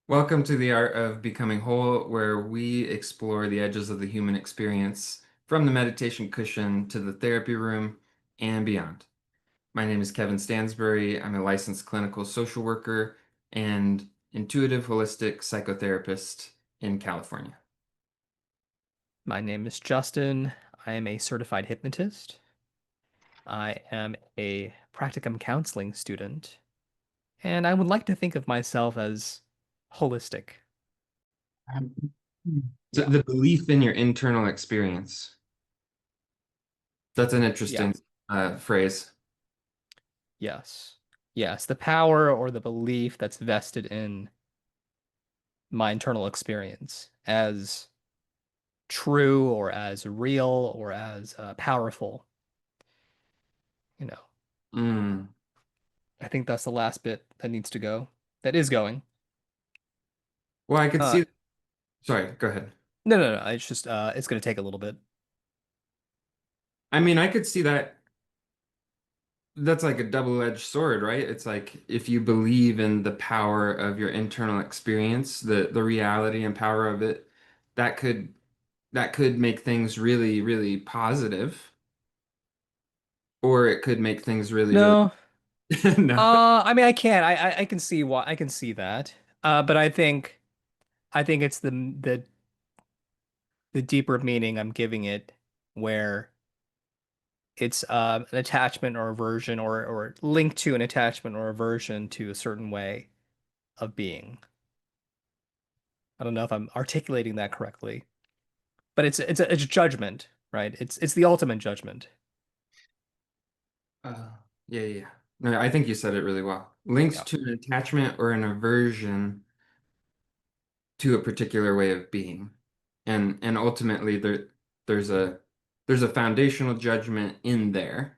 Welcome to the Art of Becoming Whole, where we explore the edges of the human experience from the meditation cushion to the therapy room and beyond. My name is Kevin Stansbury. I'm a licensed clinical social worker and intuitive holistic psychotherapist in California. My name is Justin. I am a certified hypnotist. I am a practicum counseling student, and I would like to think of myself as holistic. Um, So Yeah. the belief in your internal experience. That's an interesting Yes. phrase. Yes. Yes. The power or the belief that's vested in my internal experience as true or as real or as powerful. You know, Mm. I think that's the last bit that needs to go. That is going. Well, I could Uh, see. Sorry, go ahead. no, no, no. It's just it's going to take a little bit. I mean, I could see that. That's like a double-edged sword, right? It's like if you believe in the power of your internal experience, the reality and power of it, that could that could make things really, really positive, or it could make things really, really No. no. I mean, I can. I can see why. I can see that. But I think it's the deeper meaning I'm giving it, where it's an attachment or aversion, or linked to an attachment or aversion to a certain way of being. I don't know if I'm articulating that correctly, but it's judgment, right? It's the ultimate judgment. Uh, yeah, yeah. Yeah. No, I think you said it really well. Linked Yeah. to an attachment or an aversion to a particular way of being. And ultimately there's a there's a foundational judgment in there.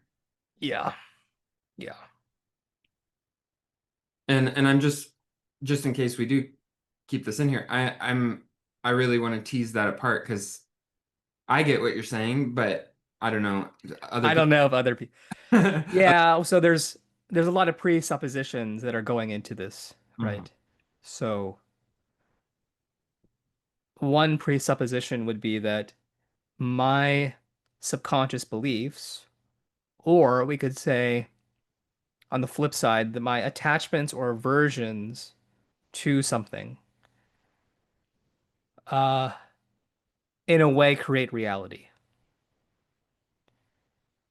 Yeah. Yeah. And I'm just in case we do keep this in here, I really want to tease that apart because I get what you're saying, but I don't know other I don't people. know if other people. Yeah. So there's a lot of presuppositions that are going into this, Mhm. right? So. One presupposition would be that my subconscious beliefs, or we could say on the flip side, that my attachments or aversions to something, uh, in a way create reality.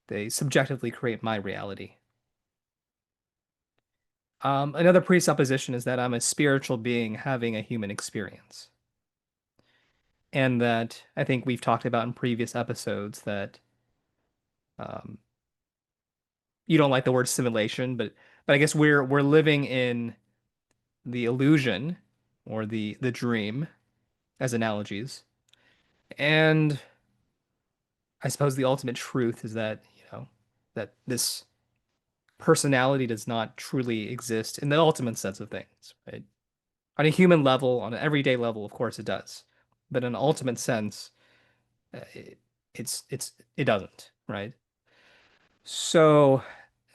They subjectively create my reality. Another presupposition is that I'm a spiritual being having a human experience. And that I think we've talked about in previous episodes that um, you don't like the word simulation, but I guess we're living in the illusion or the dream as analogies. And I suppose the ultimate truth is that, that this personality does not truly exist in the ultimate sense of things, right? On a human level, on an everyday level, of course it does. But in an ultimate sense, it, it doesn't, right? So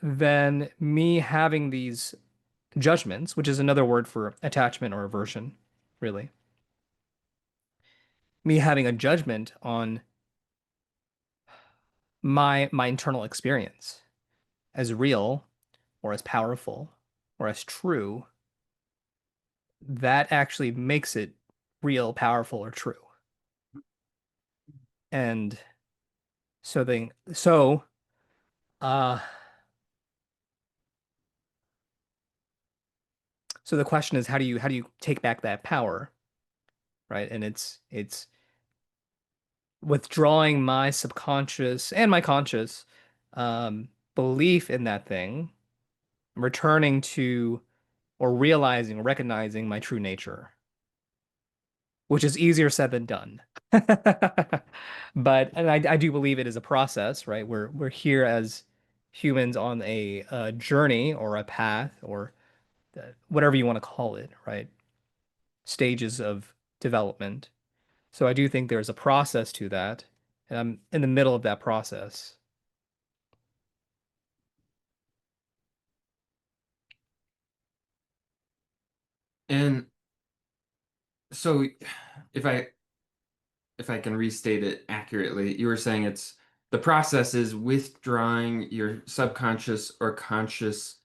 then me having these judgments, which is another word for attachment or aversion, really, me having a judgment on my internal experience as real or as powerful or as true, that actually makes it real, powerful, or true. And uh so the question is how do you take back that power, right? And it's withdrawing my subconscious and my conscious belief in that thing, returning to or realizing, recognizing my true nature, which is easier said than done. But and I do believe it is a process, right? We're here as humans on a journey or a path or whatever you want to call it, right? Stages of development. So I do think there's a process to that, and I'm in the middle of that process. And so if I can restate it accurately, you were saying it's the process is withdrawing your subconscious or conscious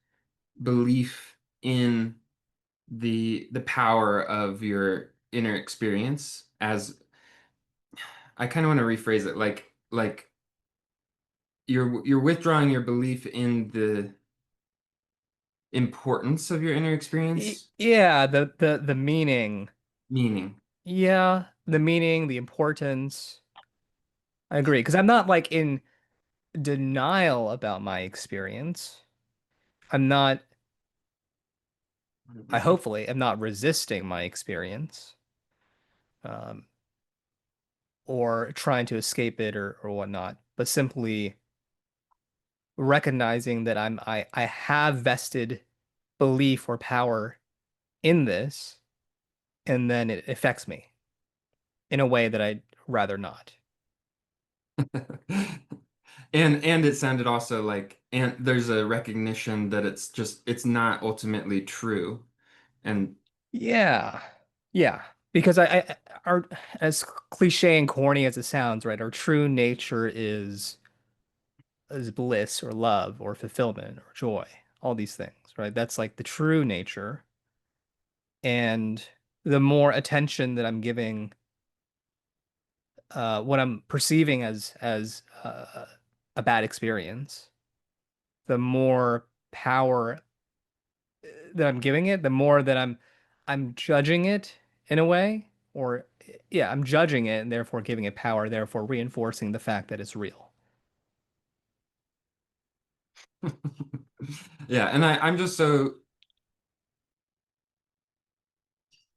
belief in the power of your inner experience as I kind of want to rephrase it like you're withdrawing your belief in the importance of your inner experience, Yeah, the meaning. meaning. Yeah, the meaning, the importance. I agree, because I'm not like in denial about my experience. I'm not, I hopefully am not resisting my experience, um, or trying to escape it or whatnot, but simply recognizing that I have vested belief or power in this, and then it affects me in a way that I'd rather not. And it sounded also like and there's a recognition that it's not ultimately true. And Yeah. Yeah. Because our, as cliche and corny as it sounds, right, our true nature is bliss or love or fulfillment or joy, all these things, right? That's like the true nature. And the more attention that I'm giving, what I'm perceiving as a bad experience, the more power that I'm giving it, the more that I'm judging it in a way, or yeah, I'm judging it and therefore giving it power, therefore reinforcing the fact that it's real. yeah, and I'm just so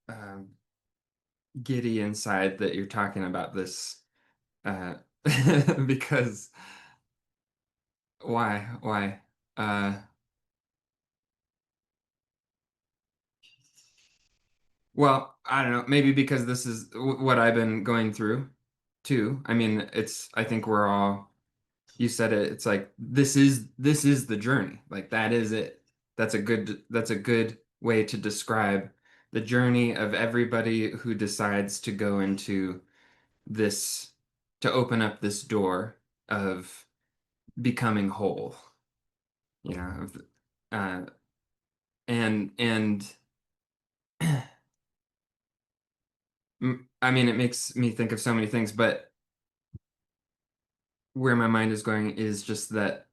um, giddy inside that you're talking about this uh, because why uh, well, I don't know, maybe because this is what I've been going through too. I mean, I think we're all you said it, it's like this is the journey. Like that is it. That's a good way to describe the journey of everybody who decides to go into this to open up this door of becoming whole, you know, uh, and I mean, it makes me think of so many things, but where my mind is going is just that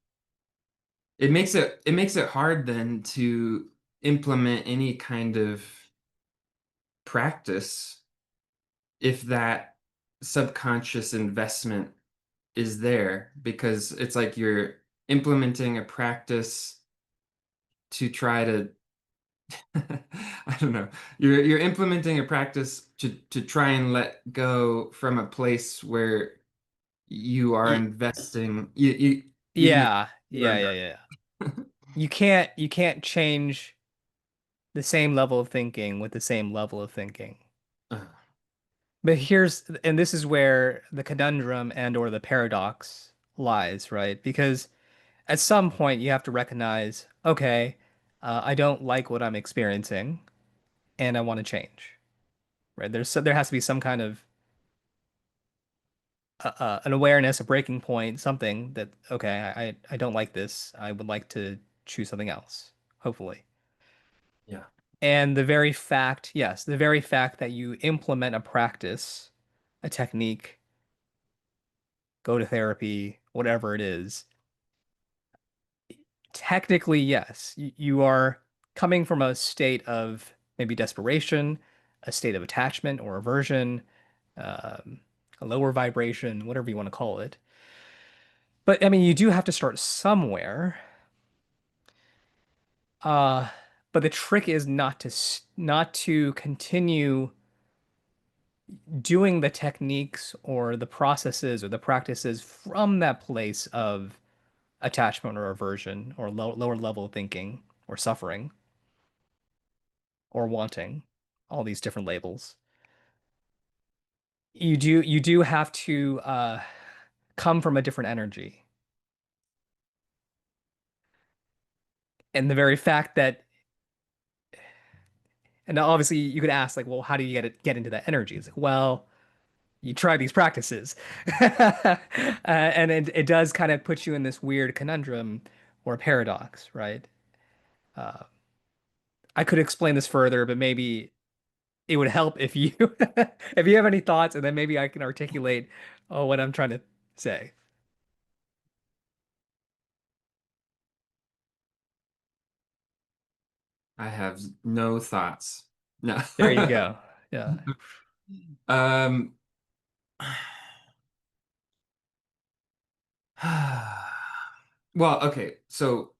it makes it hard then to implement any kind of practice if that subconscious investment is there because it's like you're implementing a practice to try to I don't know. You're implementing a practice to try and let go from a place where you are Y- investing you Yeah, you're yeah, yeah, yeah. You can't change the same level of thinking with the same level of thinking. uh, But and this is where the conundrum and or the paradox lies, right? Because at some point you have to recognize, okay, I don't like what I'm experiencing and I want to change, right? There has to be some kind of an awareness, a breaking point, something that, okay, I don't like this. I would like to choose something else, hopefully. yeah. And the very fact that you implement a practice, a technique, go to therapy, whatever it is, technically, yes, you are coming from a state of maybe desperation, a state of attachment or aversion, um, a lower vibration, whatever you want to call it. But I mean, you do have to start somewhere. Uh, but the trick is not to continue doing the techniques or the processes or the practices from that place of attachment or aversion or lower level thinking or suffering or wanting, all these different labels. You do have to come from a different energy. And the very fact that And now obviously you could ask like, well, how do you get into that energy? It's like, well, you try these practices. And it does kind of put you in this weird conundrum or paradox, right? Uh, I could explain this further, but maybe it would help if you if you have any thoughts, and then maybe I can articulate what I'm trying to say. I have no thoughts. No. There you go. Yeah. Um, well, okay. So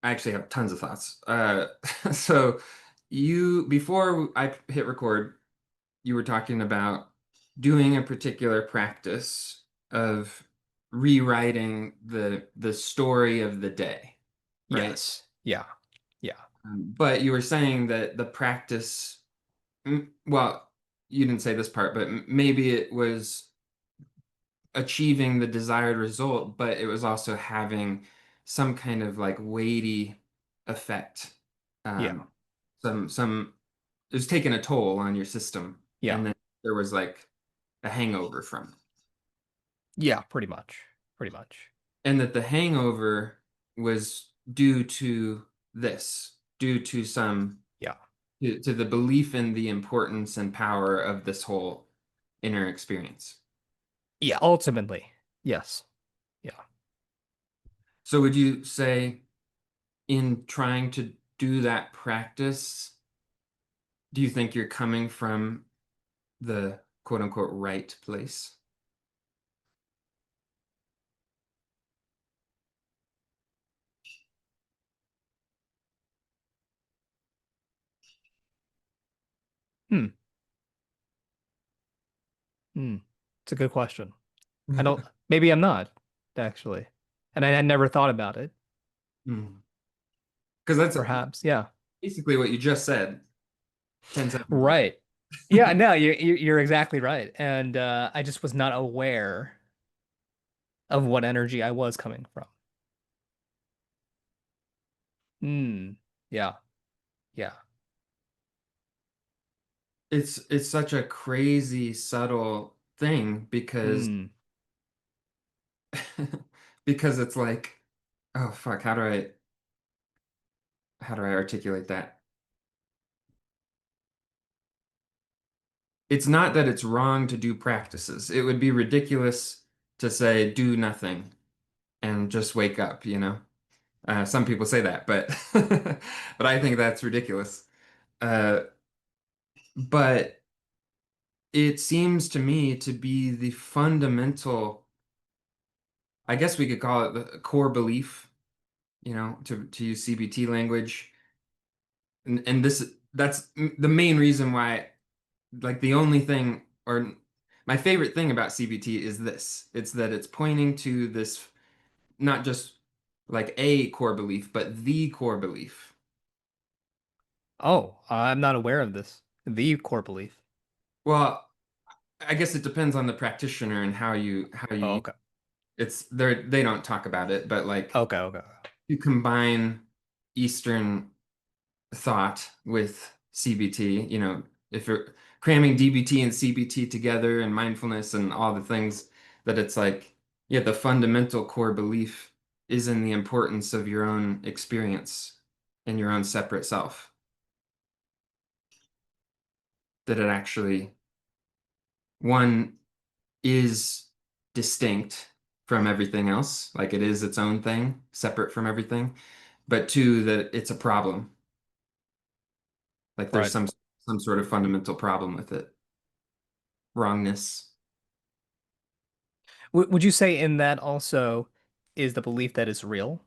I actually have tons of thoughts. So before I hit record, you were talking about doing a particular practice of rewriting the story of the day, right? Yes. Yeah. Yeah. But you were saying that the practice, well, you didn't say this part, but maybe it was achieving the desired result, but it was also having some kind of like weighty effect. Yeah. Um, some it was taking a toll on your system, Yeah. and then there was like a hangover from it. Yeah. Pretty much. Pretty much. And that the hangover was due to this, due to Yeah. to the belief in the importance and power of this whole inner experience. Yeah. Ultimately. Yes. Yeah. So would you say in trying to do that practice, do you think you're coming from the quote unquote right place? Hmm. Hmm. It's a good question. I don't, maybe I'm not, actually. And I had never thought about it. Because that's Perhaps. Yeah. basically what you just said 10 seconds ago. Right. Yeah, no, you're exactly right. And I just was not aware of what energy I was coming from. Hmm. Yeah. Yeah. It's such a crazy subtle thing because Hmm. because it's like, oh fuck, how do I articulate that? It's not that it's wrong to do practices. It would be ridiculous to say do nothing and just wake up, you know? Some people say that, but but I think that's ridiculous. Uh, but it seems to me to be the fundamental, I guess we could call it the core belief, to use CBT language. And that's the main reason why, like the only thing or my favorite thing about CBT is this. It's that it's pointing to this not just like a core belief, but the core belief. Oh, I'm not aware of this. The core belief. Well, I guess it depends on the practitioner and how Oh, you okay. they don't talk about it, but like Okay, okay. you combine Eastern thought with CBT, if you're cramming DBT and CBT together and mindfulness and all the things that it's like, yeah, the fundamental core belief is in the importance of your own experience and your own separate self, that it actually, one, is distinct from everything else, like it is its own thing, separate from everything, but two, that it's a problem, like there's Right. some sort of fundamental problem with it, wrongness. W would you say in that also is the belief that it's real?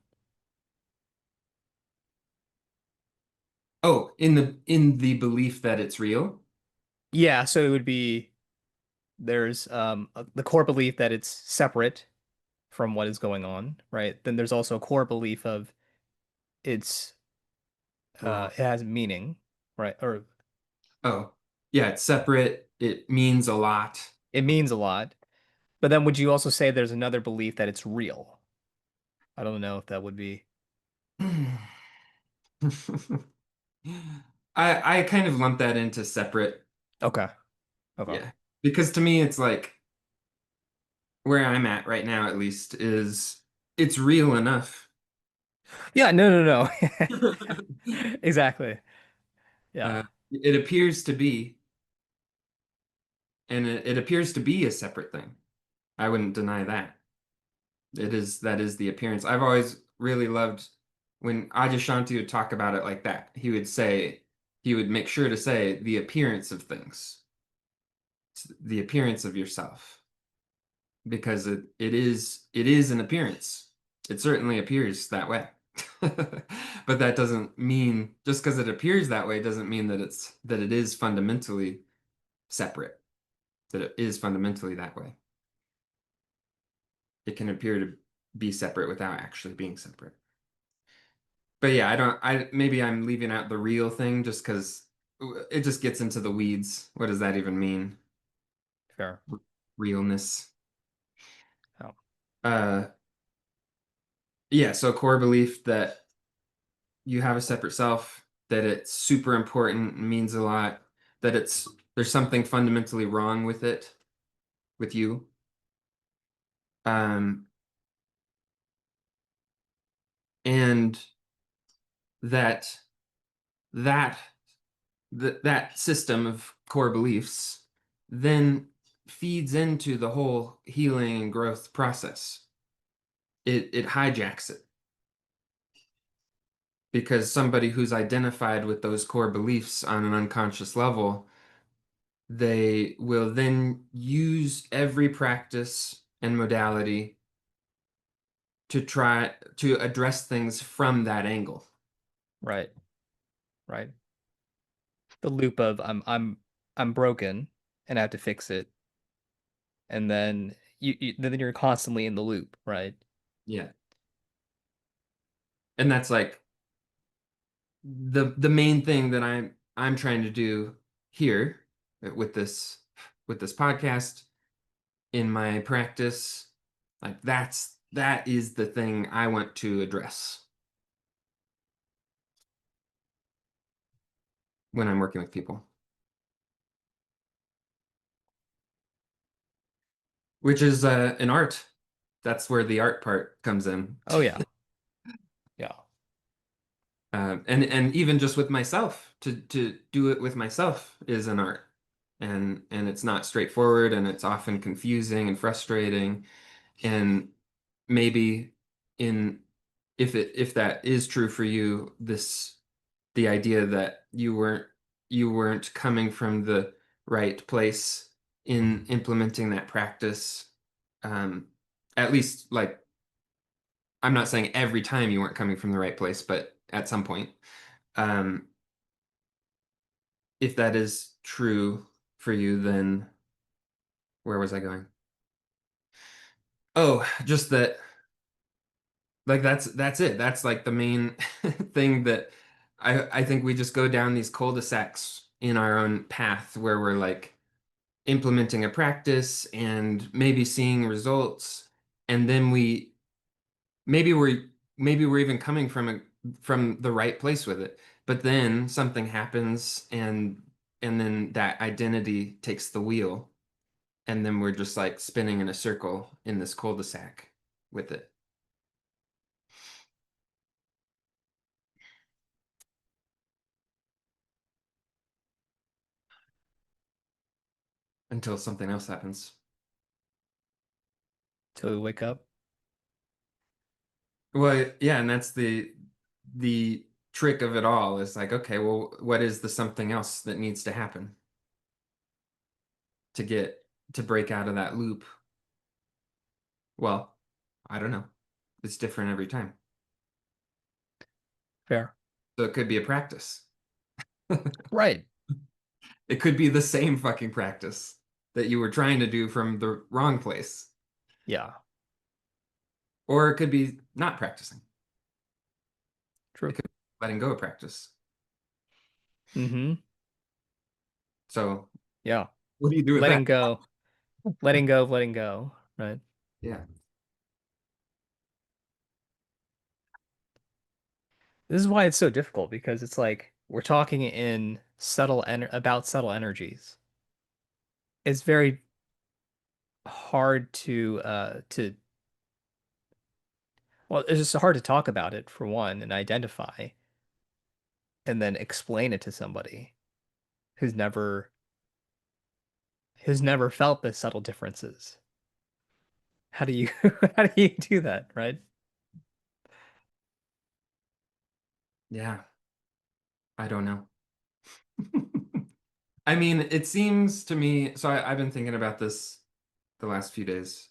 Oh, in the belief that it's real. Yeah, so it would be there's the core belief that it's separate from what is going on, right? Then there's also a core belief of it's Wrong. it has meaning, right? Or Oh, yeah, it's separate. It means a lot. it means a lot. But then would you also say there's another belief that it's real? I don't know if that would be. I kind of lump that into separate. Okay. Okay. Yeah. Because to me, it's like where I'm at right now, at least, is it's real enough. Yeah, no, no, no. Exactly. Yeah, It appears to be, and it appears to be a separate thing. I wouldn't deny that. That is the appearance. I've always really loved when Adyashanti would talk about it like that. He would make sure to say the appearance of things, it's the appearance of yourself, because it is an appearance. It certainly appears that way. But that doesn't mean just because it appears that way doesn't mean that it is fundamentally separate, that it is fundamentally that way. It can appear to be separate without actually being separate. But yeah, I maybe I'm leaving out the real thing just because it just gets into the weeds. What does that even mean? fair. Realness. Oh, Uh, yeah, so core belief that you have a separate self, that it's super important, means a lot, that there's something fundamentally wrong with it, with you. Um, and that that that system of core beliefs then feeds into the whole healing and growth process. It hijacks it because somebody who's identified with those core beliefs on an unconscious level, they will then use every practice and modality to try to address things from that angle. right, right. The loop of I'm broken and I have to fix it, and then then you're constantly in the loop, right? Yeah. And that's like the main thing that I'm trying to do here with this podcast in my practice, like that is the thing I want to address when I'm working with people, which is an art. That's where the art part comes in. Oh yeah, yeah, And even just with myself, to do it with myself is an art. And it's not straightforward and it's often confusing and frustrating. And maybe in if that is true for you, the idea that you weren't coming from the right place in implementing that practice, um, at least like I'm not saying every time you weren't coming from the right place, but at some point, um, if that is true for you, then where was I going? Oh, just that like that's it. That's like the main thing that I think we just go down these cul-de-sacs in our own path where we're like implementing a practice and maybe seeing results, and then maybe we're even coming from the right place with it, but then something happens and then that identity takes the wheel, and then we're just like spinning in a circle in this cul-de-sac with it until something else happens. till we wake up. Well, yeah, and that's the trick of it all is like, okay, well, what is the something else that needs to happen to get to break out of that loop? Well, I don't know. It's different every time. Fair. So it could be a practice. Right. It could be the same fucking practice that you were trying to do from the wrong place. Yeah. Or it could be not practicing. It True. could be letting go of practice. Mm-hmm. So Yeah. what do you do with that? Letting go. Letting go of letting go. Right. Yeah. This is why it's so difficult because it's like we're talking in about subtle energies. It's very hard to well, it's just hard to talk about it for one and identify and then explain it to somebody who's never felt the subtle differences. How do you how do you do that, right? Yeah, I don't know. I mean, it seems to me, so I've been thinking about this the last few days.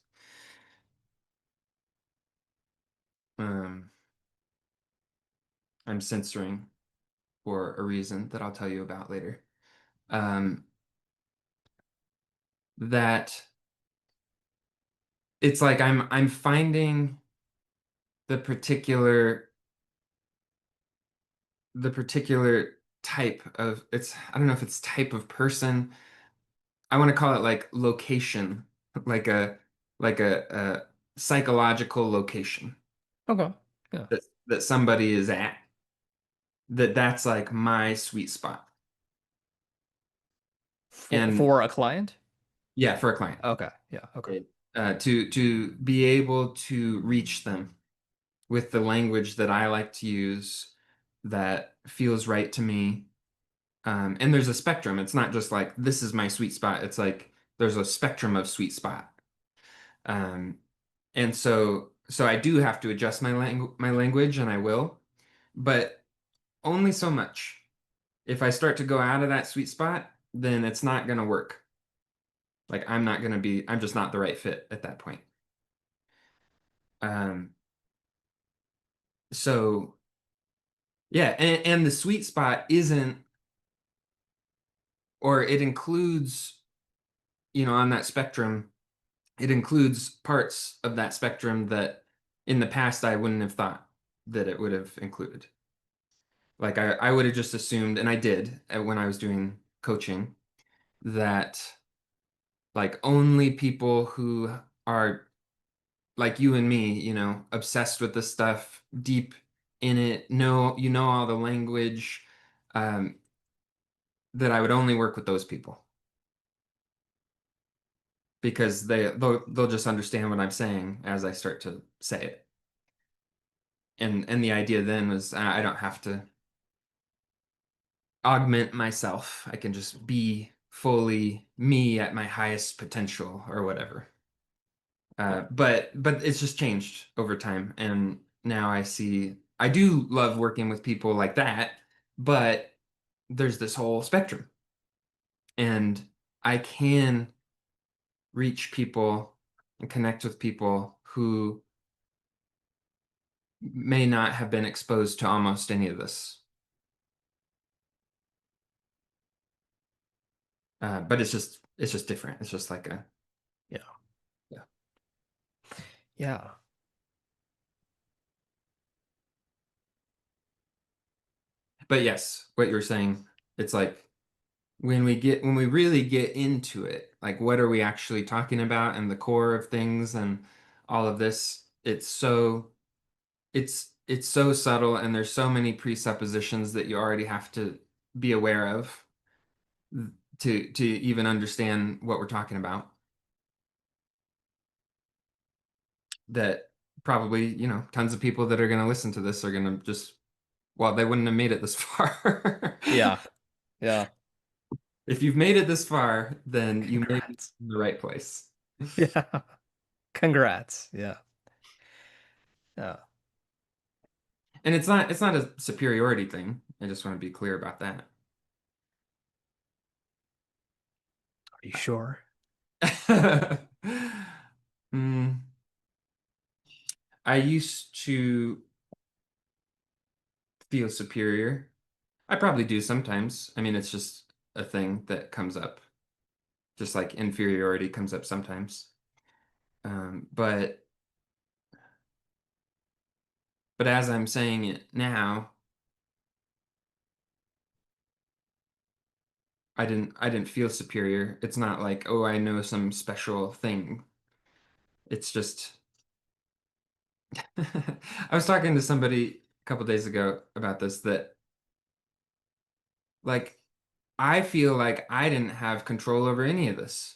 Um, I'm censoring for a reason that I'll tell you about later. Um, that it's like I'm finding the particular the particular type of it's I don't know if it's type of person. I want to call it like location, like a psychological location Okay. Yeah. that somebody is at, that's like my sweet spot. And For a client? yeah, for a client. Okay. Yeah. Okay. To be able to reach them with the language that I like to use that feels right to me. And there's a spectrum. It's not just like this is my sweet spot. It's like there's a spectrum of sweet spot. Um, and so I do have to adjust my language, and I will, but only so much. If I start to go out of that sweet spot, then it's not going to work. Like I'm just not the right fit at that point. Um, so yeah, and the sweet spot isn't, or it includes, on that spectrum, it includes parts of that spectrum that in the past I wouldn't have thought that it would have included. Like I would have just assumed, and I did when I was doing coaching, that like only people who are like you and me, obsessed with this stuff, deep in it, all the language, um, that I would only work with those people because they'll just understand what I'm saying as I start to say it. And the idea then was I don't have to augment myself. I can just be fully me at my highest potential or whatever. Yeah. But it's just changed over time, and now I do love working with people like that, but there's this whole spectrum, and I can reach people and connect with people who may not have been exposed to almost any of this. But it's just different. It's just like a Yeah. yeah. Yeah. But yes, what you're saying, it's like when we really get into it, like what are we actually talking about and the core of things and all of this, it's so subtle and there's so many presuppositions that you already have to be aware of to even understand what we're talking about that probably, tons of people that are going to listen to this are going to just, well, they wouldn't have made it this far. Yeah. Yeah. If you've made it this far, then you may be Congrats. in the right place. Yeah. Congrats. Yeah. Yeah. And it's not a superiority thing. I just want to be clear about that. Are you sure? Mm, I used to feel superior. I probably do sometimes. I mean, it's just a thing that comes up, just like inferiority comes up sometimes. But as I'm saying it now, I didn't feel superior. It's not like, oh, I know some special thing. It's just I was talking to somebody a couple days ago about this that Like, I feel like I didn't have control over any of this.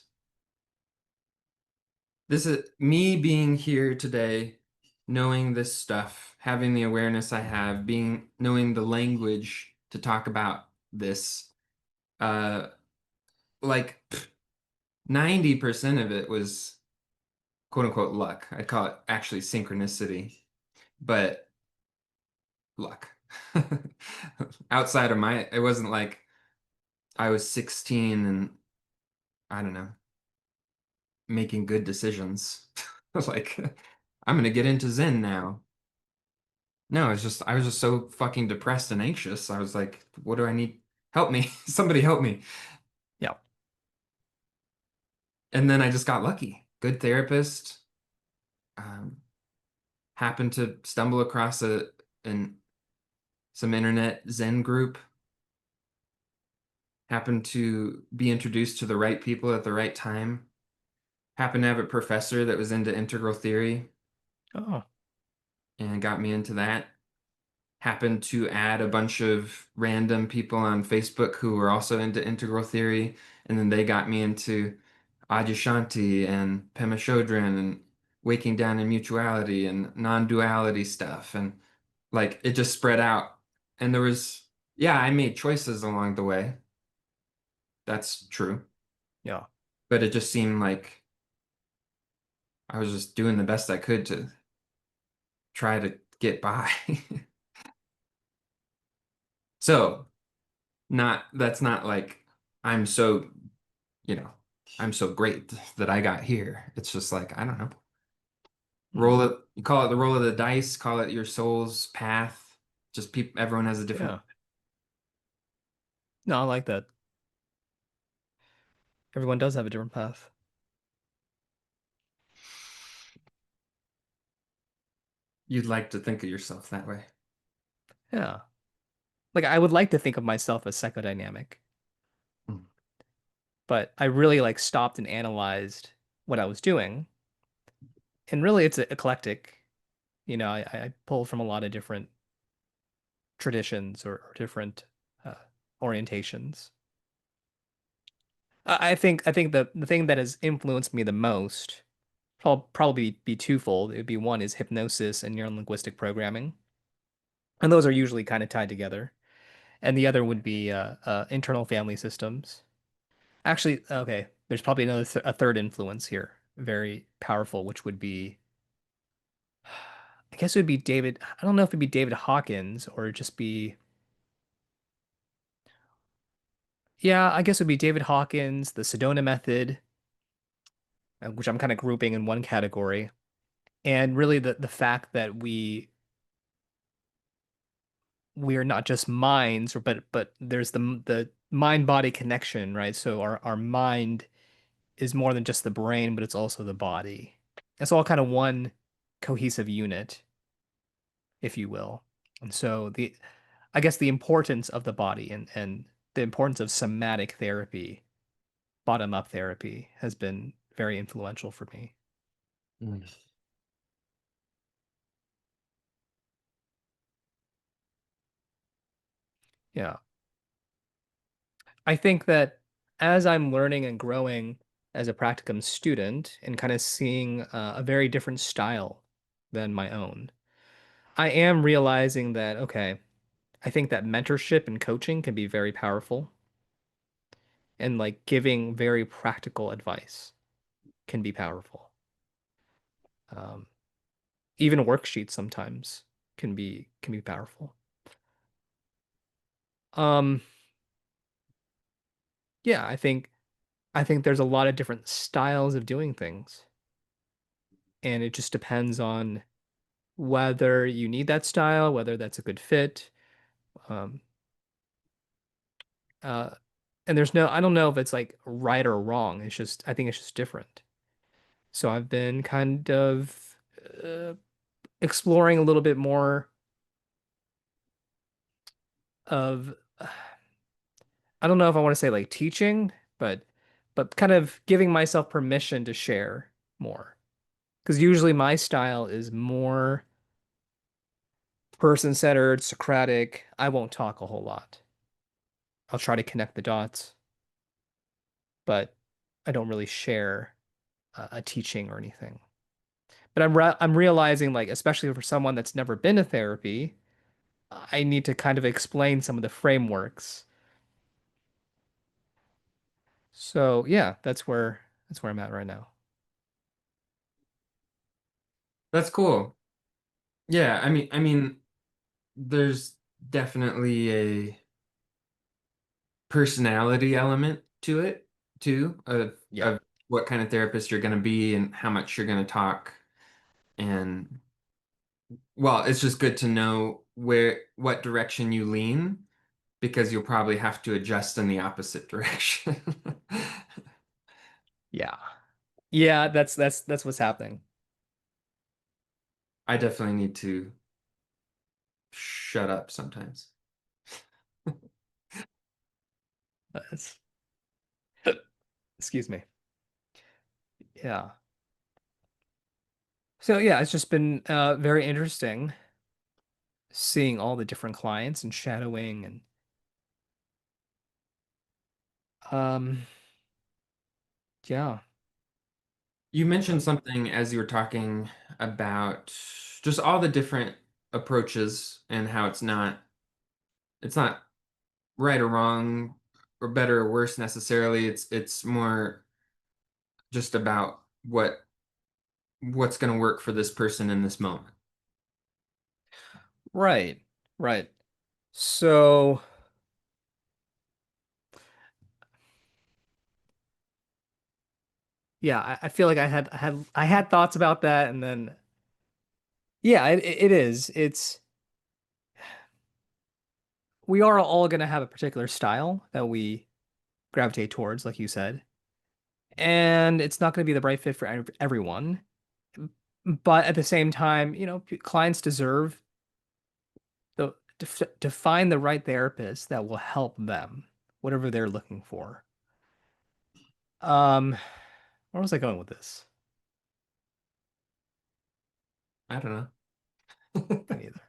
This is me being here today, knowing this stuff, having the awareness I have, knowing the language to talk about this. Uh, like 90% of it was quote unquote luck. I call it actually synchronicity, but luck. Outside of it wasn't like I was 16 and I don't know, making good decisions. Like, I'm gonna get into Zen now. No, I was just so fucking depressed and anxious. I was like, what do I need? Help me. Somebody help me. Yeah. And then I just got lucky. Good therapist. Um, happened to stumble across an some internet Zen group. Happened to be introduced to the right people at the right time. Happened to have a professor that was into integral theory Oh, and got me into that. Happened to add a bunch of random people on Facebook who were also into integral theory, and then they got me into Adyashanti and Pema Chodron and waking down in mutuality and non-duality stuff, and like it just spread out. And yeah, I made choices along the way. That's true, yeah. but it just seemed like I was just doing the best I could to try to get by. So, not that's not like I'm so you know, I'm so great that I got here. It's just like, I don't know. Hmm. You call it the roll of the dice, call it your soul's path. Just everyone has a different, Yeah. No, I like that. Everyone does have a different path. you'd like to think of yourself that way. Yeah. Like I would like to think of myself as psychodynamic, Mm. but I really like stopped and analyzed what I was doing. And really it's eclectic. You know, I pull from a lot of different traditions or different uh, orientations. I think the thing that has influenced me the most probably be twofold. It would be one is hypnosis and neurolinguistic programming, and those are usually kind of tied together. And the other would be internal family systems. Actually, okay, there's probably a third influence here, very powerful, which would be, I guess it would be David. I don't know if it'd be David Hawkins or just be, yeah, I guess it would be David Hawkins, the Sedona method, which I'm kind of grouping in one category, and really the fact that we are not just minds, but there's the mind body connection, right? So our mind is more than just the brain, but it's also the body. It's all kind of one cohesive unit, if you will. And so I guess the importance of the body and the importance of somatic therapy, bottom up therapy, has been very influential for me. Mm. Yeah. I think that as I'm learning and growing as a practicum student and kind of seeing a very different style than my own, I am realizing that, okay, I think that mentorship and coaching can be very powerful, and like giving very practical advice can be powerful. Um, Even worksheets sometimes can be powerful. Um, yeah, I think there's a lot of different styles of doing things, and it just depends on whether you need that style, whether that's a good fit. Um, uh, and I don't know if it's like right or wrong. I think it's just different. So I've been kind of uh, exploring a little bit more of, I don't know if I want to say like teaching, but kind of giving myself permission to share more. Because usually my style is more person-centered, Socratic. I won't talk a whole lot. I'll try to connect the dots, but I don't really share a teaching or anything. But I'm realizing, like, especially for someone that's never been to therapy, I need to kind of explain some of the frameworks. So yeah, that's where I'm at right now. That's cool. Yeah, I mean, there's definitely a personality element to it too, Yep. of what kind of therapist you're going to be and how much you're going to talk. And well, it's just good to know what direction you lean because you'll probably have to adjust in the opposite direction. Yeah. Yeah, that's what's happening. I definitely need to shut up sometimes. That's, excuse me. Yeah. So yeah, it's just been very interesting seeing all the different clients and shadowing and um yeah. You Uh, mentioned something as you were talking about just all the different approaches and how it's not right or wrong or better or worse necessarily. It's more just about what's going to work for this person in this moment. right. Right. So yeah, I feel like I had thoughts about that and then yeah, it is. It's we are all gonna have a particular style that we gravitate towards, like you said. And it's not gonna be the right fit for everyone. But at the same time, clients deserve to find the right therapist that will help them, whatever they're looking for. Um, where was I going with this? I don't Me neither.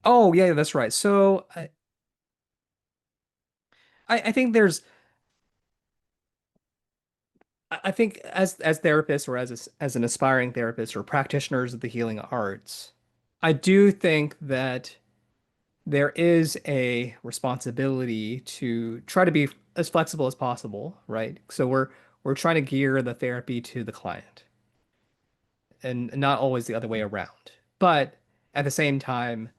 Oh, yeah, that's right. So I think I think as therapists or as an aspiring therapist or practitioners of the healing arts, I do think that there is a responsibility to try to be as flexible as possible, right? So we're trying to gear the therapy to the client and not always the other way around. But at the same time,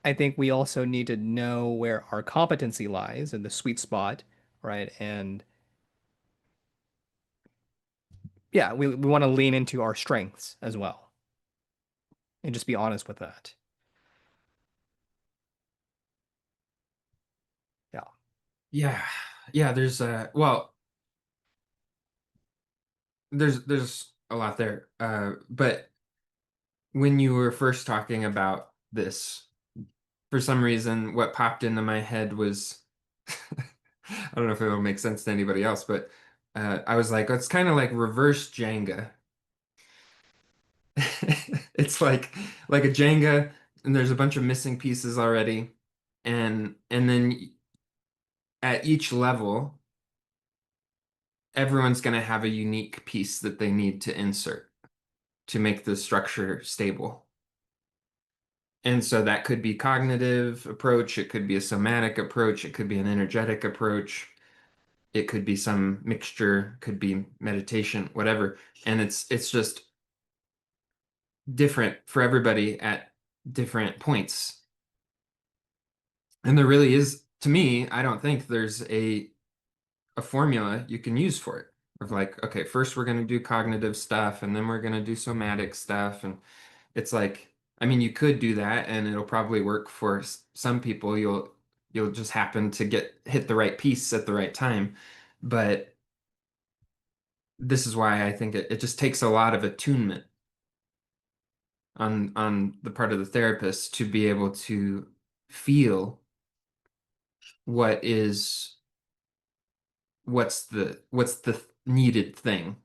I think we also need to know where our competency lies and the sweet spot, right? And yeah, we want to lean into our strengths as well and just be honest with that. Yeah. Yeah. Yeah, there's a lot there. But when you were first talking about this, for some reason, what popped into my head was I don't know if it'll make sense to anybody else, but I was like, it's kind of like reverse Jenga. It's like a Jenga, and there's a bunch of missing pieces already, and then at each level, everyone's going to have a unique piece that they need to insert to make the structure stable. And so that could be cognitive approach, it could be a somatic approach, it could be an energetic approach, it could be some mixture, could be meditation, whatever. And it's just different for everybody at different points. And there really is, to me, I don't think there's a formula you can use for it. Of like, okay, first we're going to do cognitive stuff and then we're going to do somatic stuff. And it's like, I mean, you could do that and it'll probably work for some people. You'll just happen to get hit the right piece at the right time. But this is why I think it just takes a lot of attunement on the part of the therapist to be able to feel what is what's the needed thing.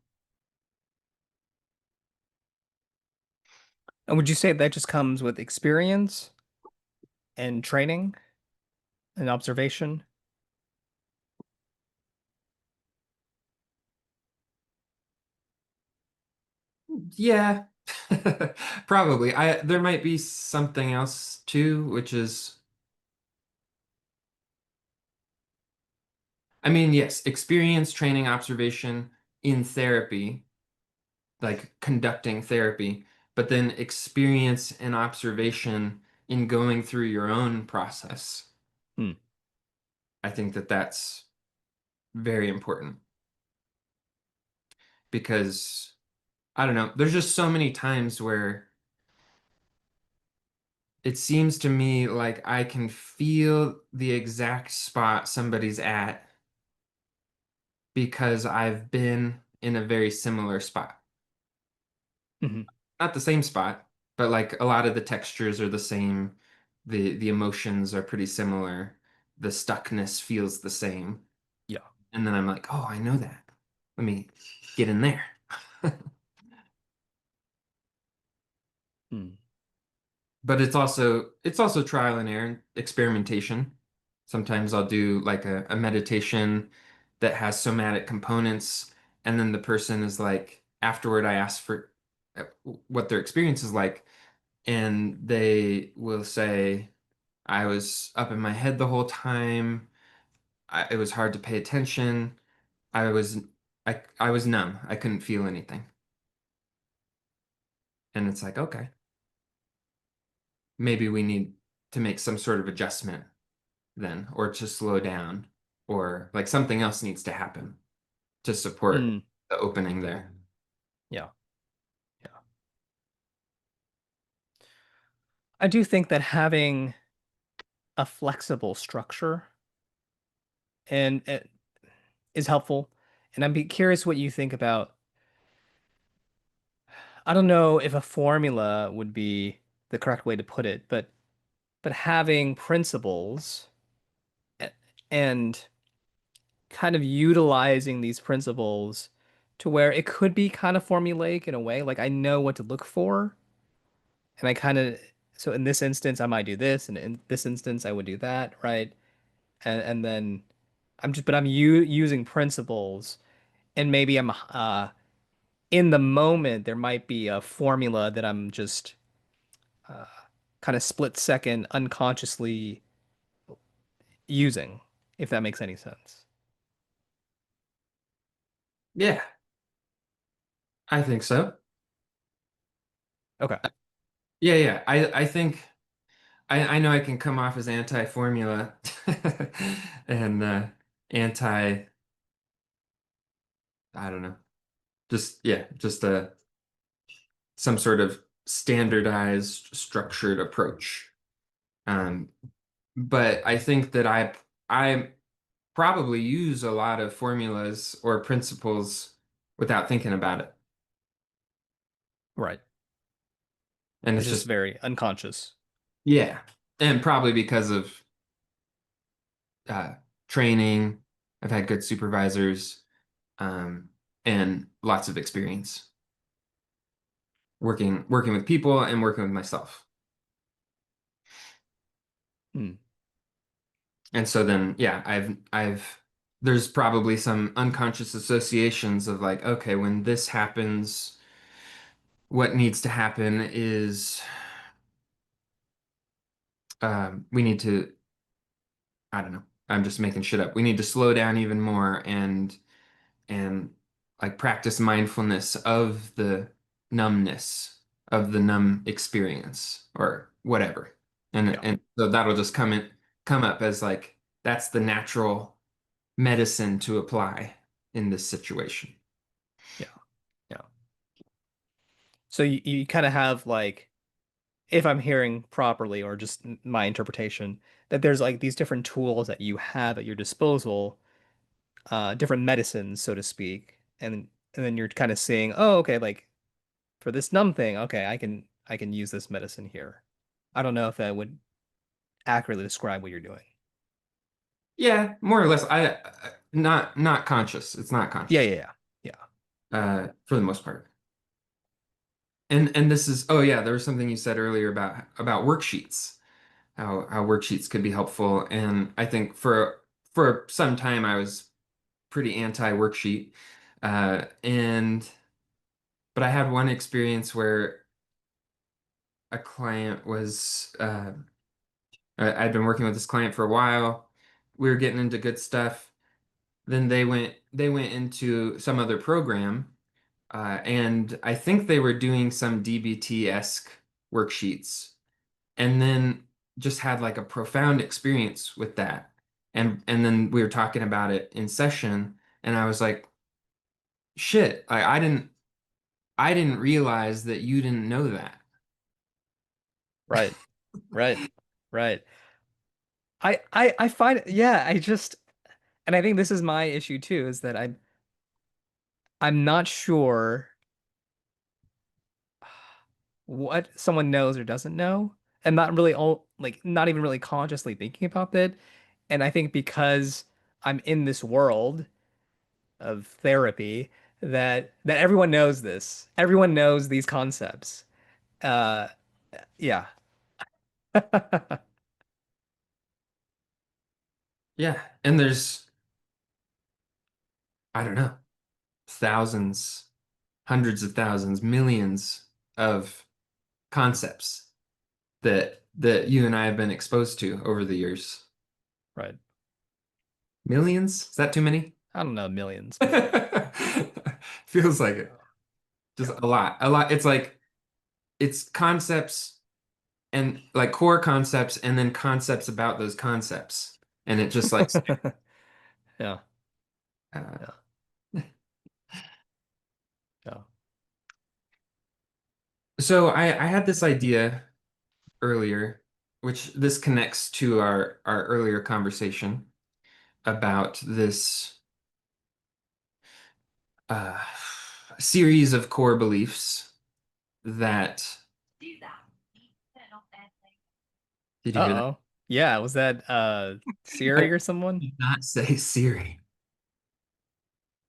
And would you say that just comes with experience and training and observation? Yeah. Probably. There might be something else too, which is, I mean, yes, experience, training, observation in therapy, like conducting therapy, but then experience and observation in going through your own process. Hmm. I think that that's very important because I don't know, there's just so many times where it seems to me like I can feel the exact spot somebody's at because I've been in a very similar spot. Hmm. Not the same spot, but like a lot of the textures are the same. The emotions are pretty similar. The stuckness feels the same. Yeah. And then I'm like, oh, I know that. Let me get in there. Hmm. But it's also trial and error and experimentation. Sometimes I'll do like a meditation that has somatic components, and then the person is like, afterward, I ask for uh, what their experience is like, and they will say, I was up in my head the whole time. It was hard to pay attention. I was I was numb. I couldn't feel anything. And it's like, okay, maybe we need to make some sort of adjustment then, or to slow down, or like something else needs to happen to support Hmm. the opening there. Yeah. Yeah. I do think that having a flexible structure and is helpful. And I'd be curious what you think about. I don't know if a formula would be the correct way to put it, but having principles a- and kind of utilizing these principles to where it could be kind of formulaic in a way. Like I know what to look for, and I kind of so in this instance I might do this, and in this instance I would do that, right? And then I'm using principles, and maybe I'm in the moment there might be a formula that I'm just uh, kind of split second unconsciously using, if that makes any sense. Yeah, I think so. Okay. Yeah, yeah. I think I know I can come off as anti-formula and anti, I don't know. Just yeah, just some sort of standardized, structured approach. Um, but I think that I probably use a lot of formulas or principles without thinking about it. Right. And It's it's just just, very unconscious. yeah. And probably because of uh, training, I've had good supervisors, um, and lots of experience working with people and working with myself. Hmm. And so then, yeah, there's probably some unconscious associations of like, okay, when this happens, what needs to happen is we need to, I don't know, I'm just making shit up. We need to slow down even more and like practice mindfulness of the numbness of the numb experience or whatever. And Yeah. and so that'll just come up as like that's the natural medicine to apply in this situation. Yeah. Yeah. So you kind of have like, if I'm hearing properly or just my interpretation, that there's like these different tools that you have at your disposal, different medicines, so to speak, and then you're kind of seeing, oh, okay, like for this numb thing, okay, I can use this medicine here. I don't know if that would accurately describe what you're doing. Yeah, more or less. Not conscious. It's not Yeah, conscious, yeah, yeah. Yeah. for the most part. And this is, oh yeah, there was something you said earlier about worksheets, how worksheets could be helpful. And I think for some time I was pretty anti worksheet. And But I had one experience where a client was, I'd been working with this client for a while. We were getting into good stuff. Then they went into some other program, and I think they were doing some DBT-esque worksheets, and then just had like a profound experience with that. And then we were talking about it in session, and I was like, shit, I didn't realize that you didn't know that. Right. Right. Right. I find yeah, I just and I think this is my issue too, is that I'm not sure what someone knows or doesn't know, and not really all like not even really consciously thinking about that. And I think because I'm in this world of therapy that everyone knows this. Everyone knows these concepts. Uh yeah. Yeah, and there's, I don't know, thousands, hundreds of thousands, millions of concepts that you and I have been exposed to over the years. Right. Millions? Is that too many? I don't know millions, but Feels like it. Just yeah. a lot. A lot. It's like it's concepts and like core concepts and then concepts about those concepts. And it just like Yeah. uh, Yeah. Yeah. so I had this idea earlier, which this connects to our earlier conversation about this uh, series of core beliefs that did you hear that? Uh-oh. Yeah, was that I Siri or someone? did not say Siri.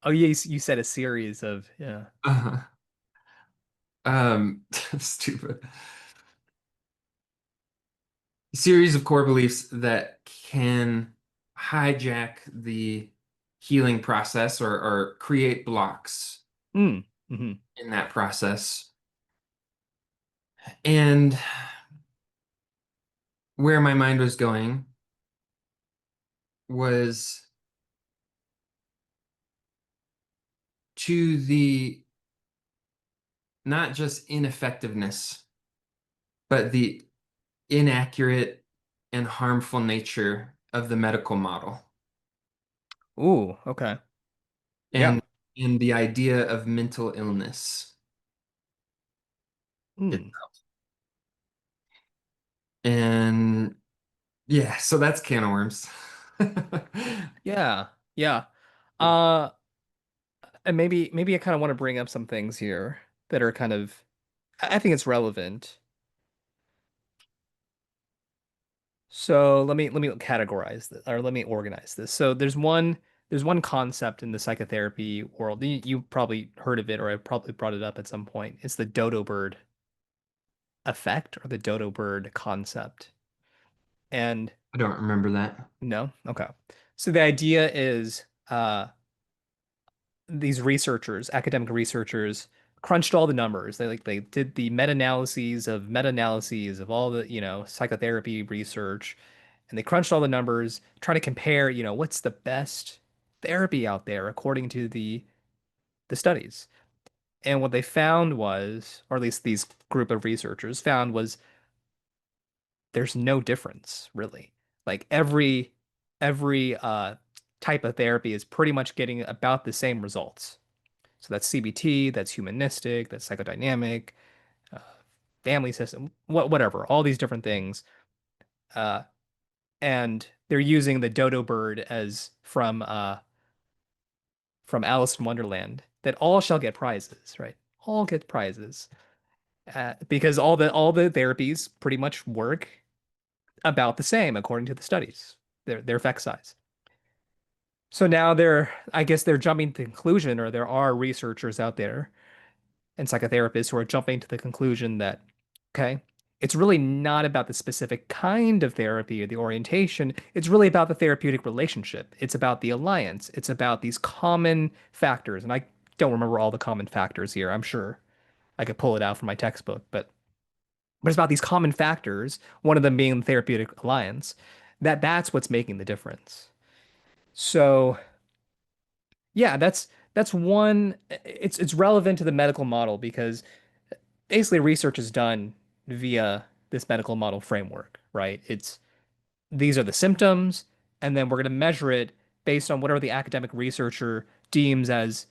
Oh yeah, you said a series of yeah. Uh, stupid. Series of core beliefs that can hijack the healing process or create blocks Mm. Hmm. in that process. And where my mind was going was to the not just ineffectiveness, but the inaccurate and harmful nature of the medical model Ooh, okay. Yeah. and and the idea of mental illness. It- Mm. and yeah, so that's can of worms. Yeah. Yeah. Uh and maybe I kind of want to bring up some things here that are kind of I think it's relevant. So let me categorize this or let me organize this. So there's one concept in the psychotherapy world. You probably heard of it or I probably brought it up at some point. It's the dodo bird effect or the dodo bird concept. And I don't remember that. no, okay. So the idea is these researchers, academic researchers, crunched all the numbers. They did the meta-analyses of all the, psychotherapy research, and they crunched all the numbers, trying to compare, what's the best therapy out there according to the studies. And what they found was, or at least these group of researchers found was there's no difference really. Like every type of therapy is pretty much getting about the same results. So that's CBT, that's humanistic, that's psychodynamic, uh, family system, whatever, all these different things. Uh, and they're using the dodo bird as from Alice in Wonderland, that all shall get prizes, right? All get prizes. Because all the therapies pretty much work about the same according to the studies, their effect size. So now I guess they're jumping to the conclusion, or there are researchers out there and psychotherapists who are jumping to the conclusion that, okay, it's really not about the specific kind of therapy or the orientation. It's really about the therapeutic relationship. It's about the alliance. It's about these common factors. And I don't remember all the common factors here, I'm sure. I could pull it out from my textbook, but it's about these common factors, one of them being the therapeutic alliance, that's what's making the difference. So yeah, that's one. It's relevant to the medical model because basically research is done via this medical model framework, right? It's these are the symptoms, and then we're going to measure it based on whatever the academic researcher deems as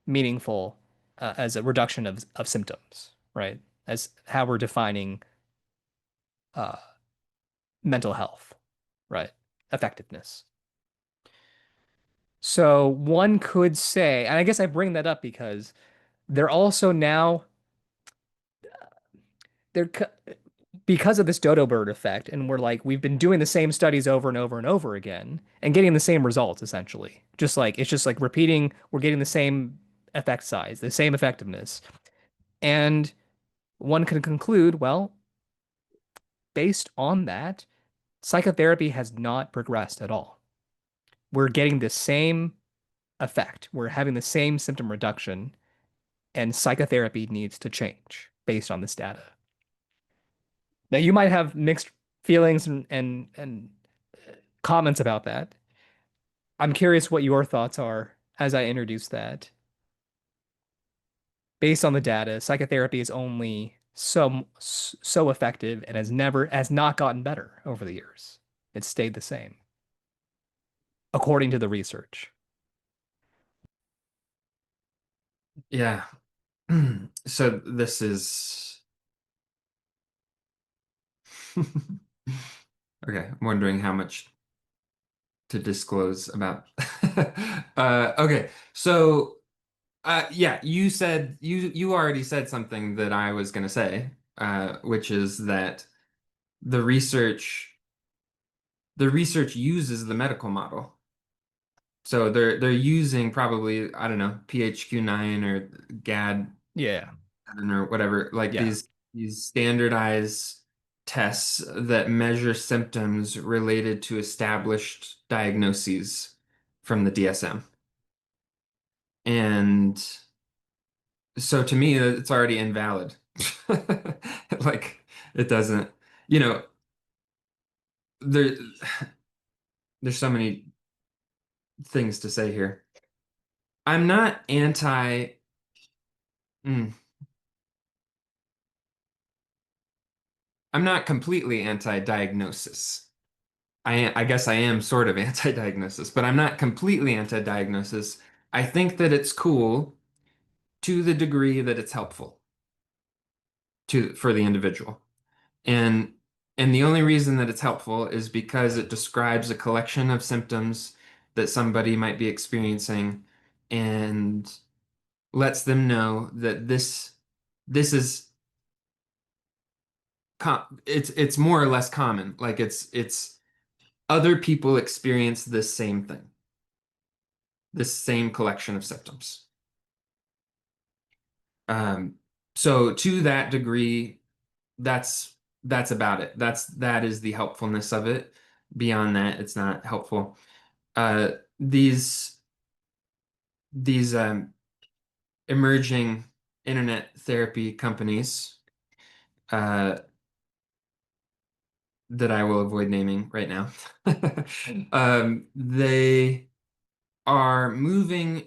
meaningful as a reduction of symptoms, right? As how we're defining uh, mental health, right? Effectiveness. So one could say, and I guess I bring that up because they're also now they're because of this dodo bird effect, and we're like we've been doing the same studies over and over and over again and getting the same results essentially. Just like it's just like repeating, we're getting the same effect size, the same effectiveness. And one can conclude, well, based on that, psychotherapy has not progressed at all. We're getting the same effect. We're having the same symptom reduction, and psychotherapy needs to change based on this data. Now, you might have mixed feelings and comments about that. I'm curious what your thoughts are as I introduce that. Based on the data, psychotherapy is only so effective and has not gotten better over the years. It's stayed the same, according to the research. Yeah. So this is okay. I'm wondering how much to disclose about. Okay. So yeah, you already said something that I was going to say, which is that the research the research uses the medical model. So they're using probably, I don't know, PHQ-9 or Yeah, GAD-7 or whatever, like yeah, these standardized tests that measure symptoms related to established diagnoses from the DSM. And so to me, it's already invalid. Like it doesn't, you know, there there's so many things to say here. I'm not anti mm, I'm not completely anti-diagnosis. I guess I am sort of anti-diagnosis, but I'm not completely anti-diagnosis. I think that it's cool to the degree that it's helpful to for the individual. And and the only reason that it's helpful is because it describes a collection of symptoms that somebody might be experiencing and lets them know that this is it's more or less common. Like it's other people experience this same thing, this same collection of symptoms. Um, so to that degree, that's that's about it. That is the helpfulness of it. Beyond that, it's not helpful. Uh, these these emerging internet therapy companies uh, that I will avoid naming right now, they are moving.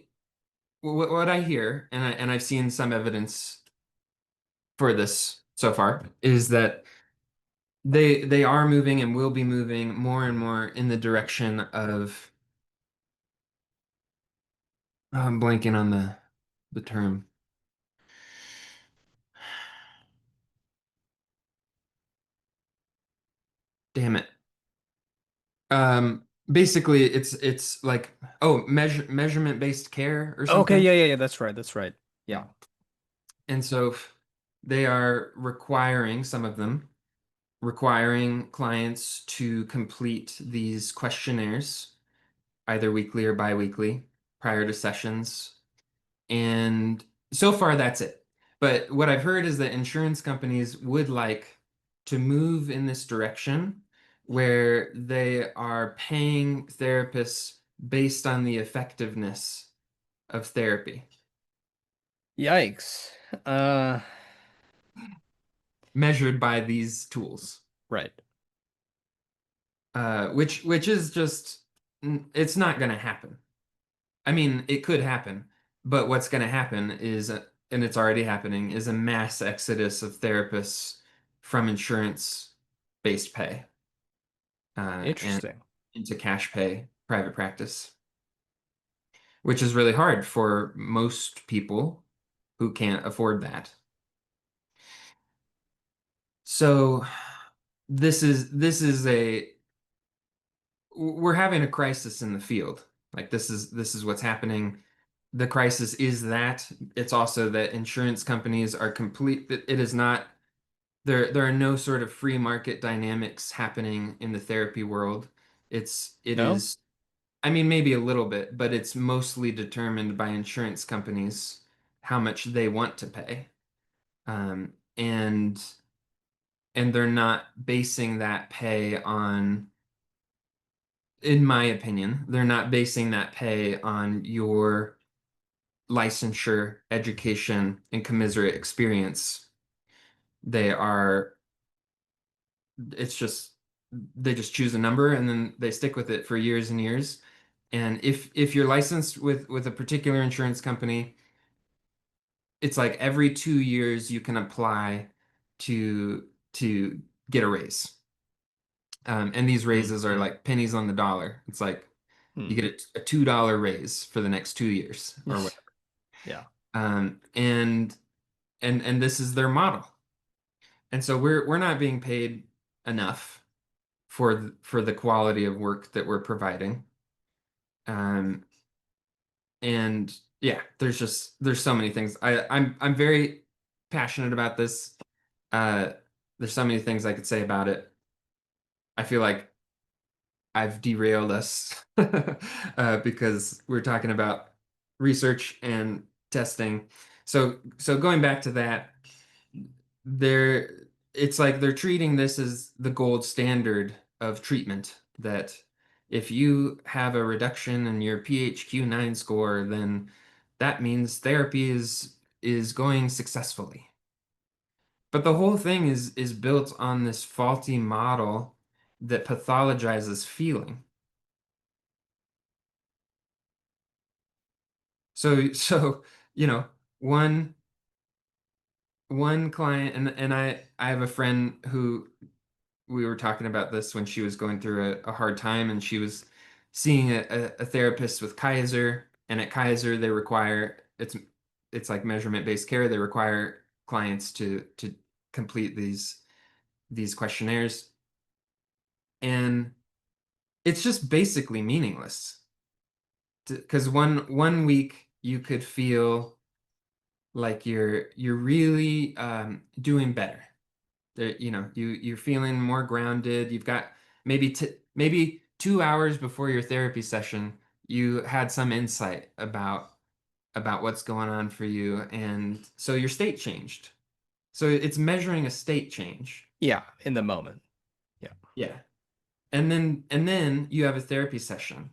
What I hear, and I've seen some evidence for this so far, is that they are moving and will be moving more and more in the direction of I'm blanking on the term. Damn it. Basically it's like measurement based care or okay, something. yeah, that's right, that's right. Yeah. And so they are requiring some of them requiring clients to complete these questionnaires either weekly or biweekly prior to sessions. And so far, that's it. But what I've heard is that insurance companies would like to move in this direction where they are paying therapists based on the effectiveness of therapy. Yikes. Uh, measured by these tools. right. Which is just it's not going to happen. I mean, it could happen, but what's going to happen is, and it's already happening, is a mass exodus of therapists from insurance-based pay and Interesting. into cash pay private practice, which is really hard for most people who can't afford that. So this is a we're having a crisis in the field. Like this is what's happening. The crisis is that it's also that insurance companies are complete. It is not there are no sort of free market dynamics happening in the therapy world. It No? is I mean maybe a little bit, but it's mostly determined by insurance companies how much they want to pay. Um, and and they're not basing that pay on in my opinion, they're not basing that pay on your licensure, education, and commiserate experience. They are, it's just, they just choose a number and then they stick with it for years and years. And if you're licensed with a particular insurance company, it's like every 2 years you can apply to get a raise. And these raises are Mm-hmm. like pennies on the dollar. It's like you Hmm. get a $2 raise for the next 2 years or whatever. Yeah. And this is their model. And so we're not being paid enough for the quality of work that we're providing. Um, and yeah, there's so many things. I'm very passionate about this. Uh, there's so many things I could say about it. I feel like I've derailed us because we're talking about research and testing. So going back to that, they're it's like they're treating this as the gold standard of treatment, that if you have a reduction in your PHQ-9 score, then that means therapy is going successfully. But the whole thing is built on this faulty model that pathologizes feeling. So one one client, and I have a friend who we were talking about this when she was going through a hard time, and she was seeing a therapist with Kaiser, and at Kaiser they require it's like measurement-based care. They require clients to complete these questionnaires, and it's just basically meaningless. Because one week you could feel like you're really doing better. You're feeling more grounded. You've got maybe 2 hours before your therapy session, you had some insight about what's going on for you, and so your state changed. So it's measuring a state change. Yeah, in the moment. Yeah. Yeah. And then you have a therapy session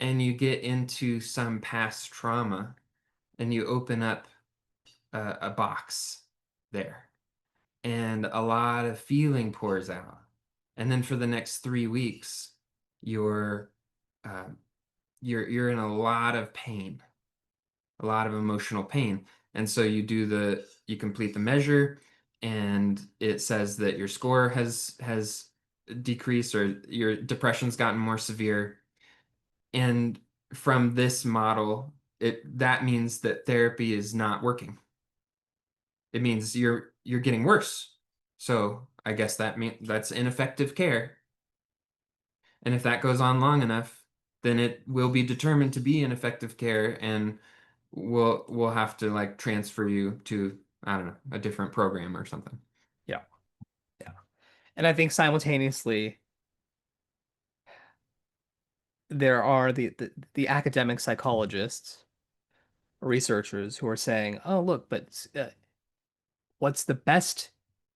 and you get into some past trauma and you open up a box there and a lot of feeling pours out. And then for the next 3 weeks, you're uh, you're in a lot of pain, a lot of emotional pain. And so you complete the measure, and it says that your score has decreased or your depression's gotten more severe. And from this model, it that means that therapy is not working. It means you're getting worse. So I guess that's ineffective care. And if that goes on long enough, then it will be determined to be ineffective care, and we'll have to like transfer you to, I don't know, a different program or something. Yeah. Yeah. And I think simultaneously there are the academic psychologists, researchers who are saying, "Oh, look, but what's the best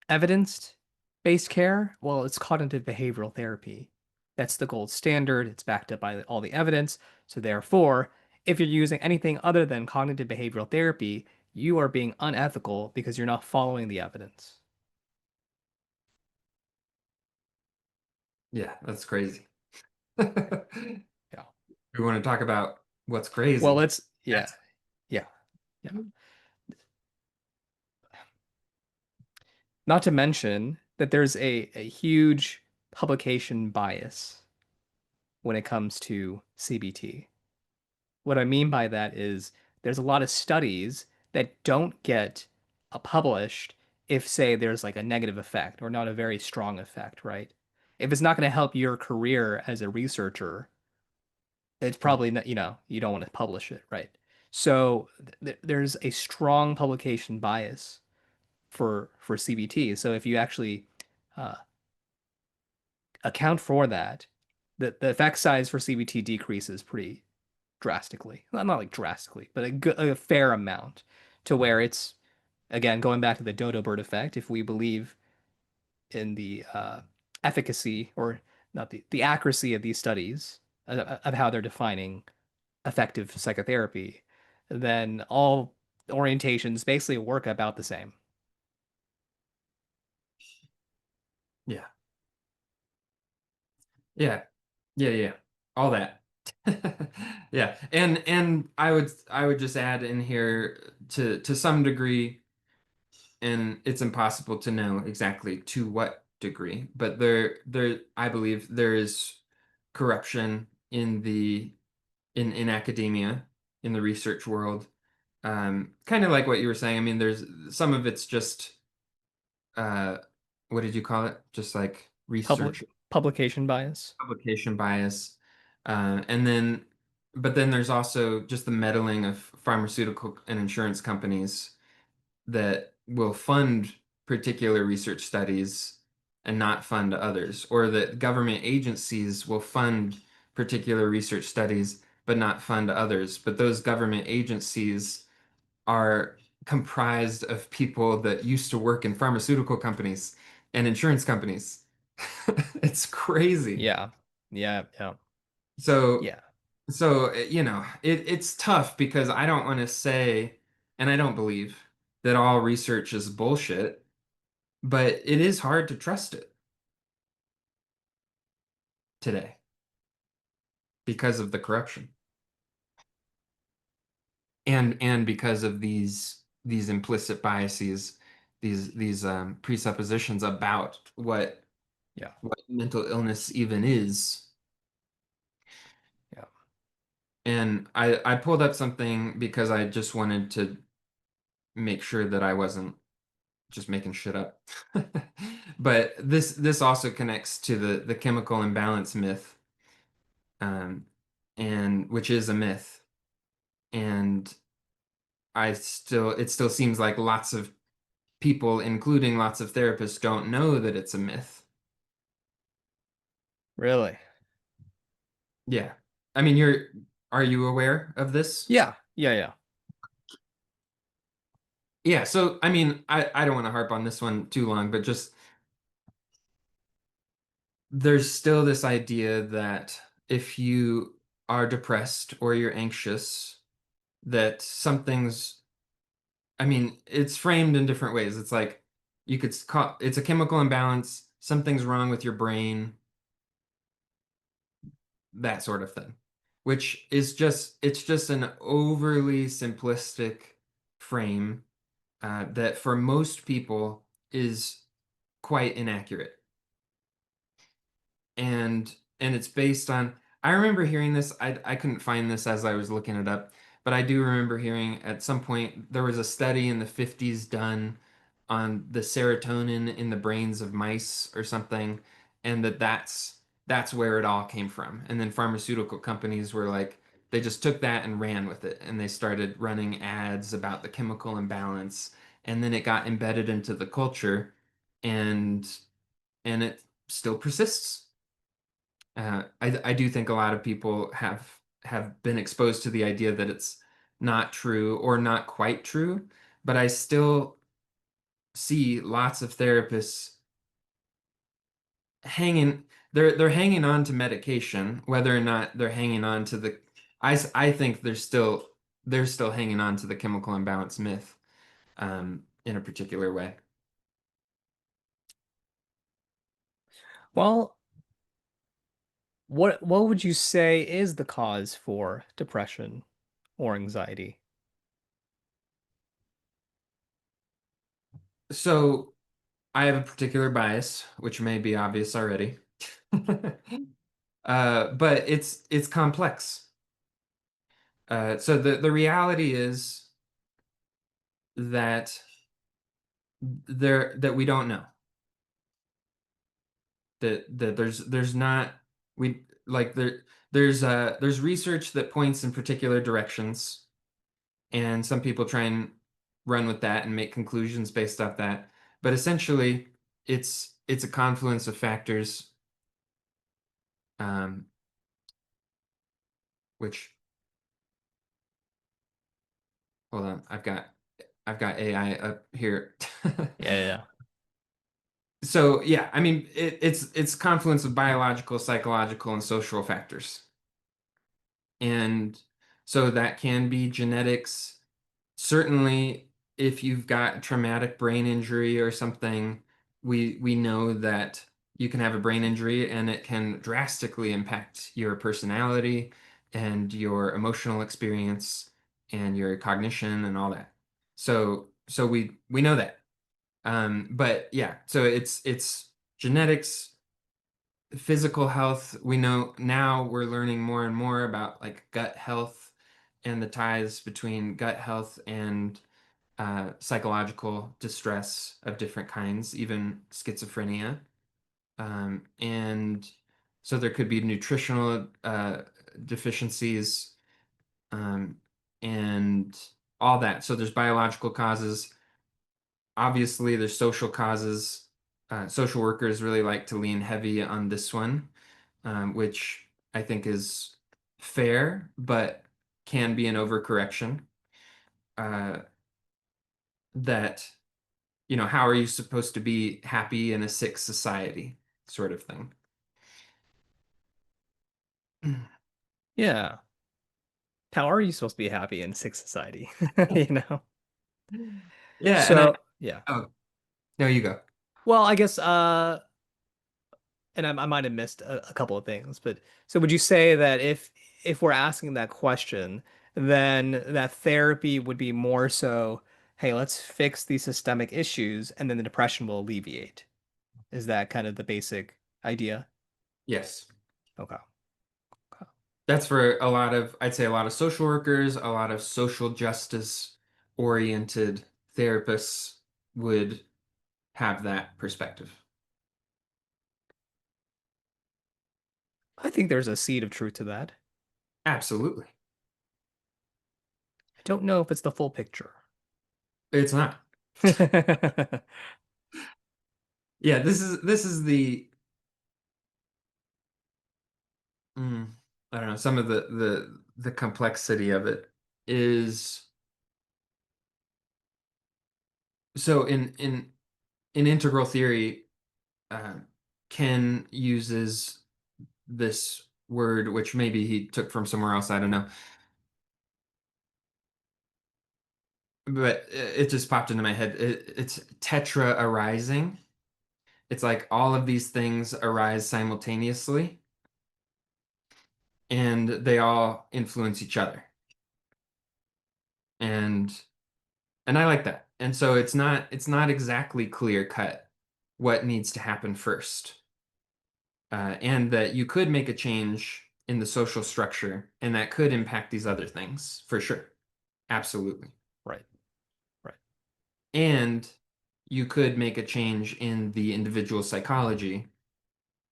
evidence-based care? Well, it's cognitive behavioral therapy. That's the gold standard. It's backed up by all the evidence. So therefore, if you're using anything other than cognitive behavioral therapy, you are being unethical because you're not following the evidence. Yeah, that's crazy. Yeah. We Yeah. want to talk about what's Well, crazy. let's, yeah. That's Yeah. Yeah. Not to mention that there's a huge publication bias when it comes to CBT. What I mean by that is there's a lot of studies that don't get published if, say, there's like a negative effect or not a very strong effect, right? If it's not going to help your career as a researcher, it's probably not, you don't want to publish it, right? So there's a strong publication bias for CBT. So if you actually uh, account for that, the effect size for CBT decreases pretty drastically. Well, not like drastically, but a fair amount to where it's, again, going back to the dodo bird effect. If we believe in the efficacy, or not the accuracy of these studies, of how they're defining effective psychotherapy, then all orientations basically work about the same. yeah. Yeah. Yeah, yeah. All that. Yeah. And I would just add in here to some degree, and it's impossible to know exactly to what degree, but there I believe there is corruption in academia, in the research world. Kind of like what you were saying. I mean, there's some of it's just uh what did you call it? Just like Public research publication bias. publication bias. And then, but then there's also just the meddling of pharmaceutical and insurance companies that will fund particular research studies and not fund others, or that government agencies will fund particular research studies but not fund others. But those government agencies are comprised of people that used to work in pharmaceutical companies and insurance companies. It's crazy. Yeah. Yeah. Yeah. So, Yeah. it's tough because I don't want to say, and I don't believe that all research is bullshit, but it is hard to trust it today because of the corruption and because of these implicit biases, these presuppositions about Yeah. what mental illness even is. Yeah. And I pulled up something because I just wanted to make sure that I wasn't just making shit up. But this also connects to the chemical imbalance myth, um, and which is a myth. And it still seems like lots of people, including lots of therapists, don't know that it's a myth. Really? Yeah. I mean, are you aware of this? Yeah. Yeah. Yeah. Yeah, so I mean, I don't want to harp on this one too long, but just there's still this idea that if you are depressed or you're anxious, that something's, I mean, it's framed in different ways. It's like you could call it's a chemical imbalance, something's wrong with your brain, that sort of thing, which is it's just an overly simplistic frame that for most people is quite inaccurate. And it's based on, I remember hearing this. I couldn't find this as I was looking it up, but I do remember hearing at some point there was a study in the 50s done on the serotonin in the brains of mice or something, and that's where it all came from. And then pharmaceutical companies were like, they just took that and ran with it, and they started running ads about the chemical imbalance, and then it got embedded into the culture, and it still persists. I do think a lot of people have been exposed to the idea that it's not true or not quite true, but I still see lots of therapists hanging they're hanging on to medication, whether or not they're hanging on to I think they're still hanging on to the chemical imbalance myth. in a particular way. Well, what would you say is the cause for depression or anxiety? So I have a particular bias, which may be obvious already. But it's complex. So the reality is that that we don't know that there's not we like there's research that points in particular directions, and some people try and run with that and make conclusions based off that. But essentially, it's a confluence of factors, um, which hold on, I've got AI up here. Yeah, yeah. So yeah, I mean it's confluence of biological, psychological, and social factors. And so that can be genetics. Certainly, if you've got traumatic brain injury or something, we know that you can have a brain injury and it can drastically impact your personality and your emotional experience and your cognition and all that. So we know that. But yeah, so it's genetics, physical health. We know now we're learning more and more about like gut health and the ties between gut health and psychological distress of different kinds, even schizophrenia. And so there could be nutritional deficiencies, um, and all that. So there's biological causes. Obviously, there's social causes. Social workers really like to lean heavy on this one, which I think is fair, but can be an overcorrection. Uh, that, how are you supposed to be happy in a sick society, sort of thing. Yeah. How are you supposed to be happy in sick society? You know? Yeah, and So, yeah. oh, no, you go. Well, I guess and I might have missed a couple of things, but so would you say that if we're asking that question, then that therapy would be more so, hey, let's fix these systemic issues and then the depression will alleviate. Is that kind of the basic idea? Yes. Okay. Okay. That's for I'd say a lot of social workers, a lot of social justice oriented therapists would have that perspective. I think there's a seed of truth to that. Absolutely. I don't know if it's the full picture. It's not. Yeah, this is mm, I don't know, some of the complexity of it is so in integral theory, uh, Ken uses this word, which maybe he took from somewhere else, I don't know, but it just popped into my head. It's tetra arising. It's like all of these things arise simultaneously, and they all influence each other. And and I like that. And so it's not exactly clear cut what needs to happen first. And that you could make a change in the social structure, and that could impact these other things for sure. Absolutely. Right. Right. And you could make a change in the individual psychology,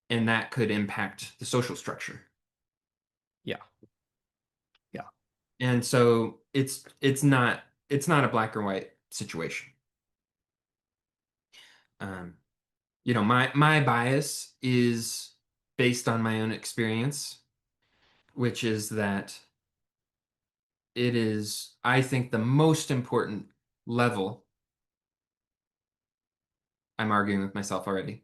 and that could impact the social structure. Yeah. Yeah. And so it's not a black or white situation. Um, my bias is based on my own experience, which is that it is, I think, the most important level. I'm arguing with myself already.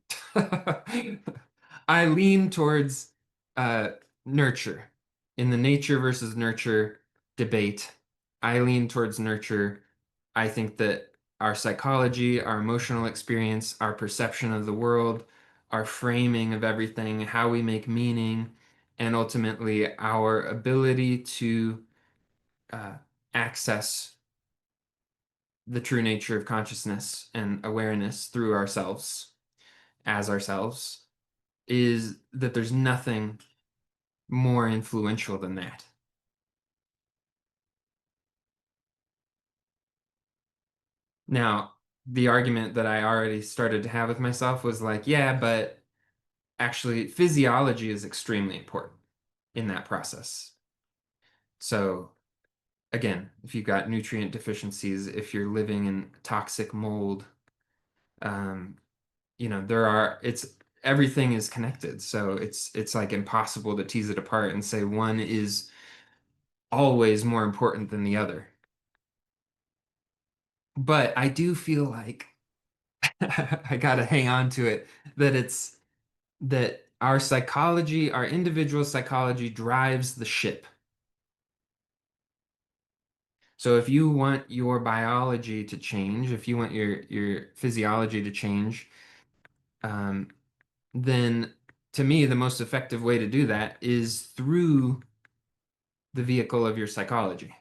I lean towards uh, nurture. In the nature versus nurture debate, I lean towards nurture. I think that our psychology, our emotional experience, our perception of the world, our framing of everything, how we make meaning, and ultimately our ability to uh, access the true nature of consciousness and awareness through ourselves, as ourselves, is that there's nothing more influential than that. Now, the argument that I already started to have with myself was like, yeah, but actually, physiology is extremely important in that process. So, again, if you've got nutrient deficiencies, if you're living in toxic mold, um, it's everything is connected. So it's like impossible to tease it apart and say one is always more important than the other. But I do feel like I gotta hang on to it that it's that our psychology, our individual psychology drives the ship. So if you want your biology to change, if you want your physiology to change, um, then to me the most effective way to do that is through the vehicle of your psychology.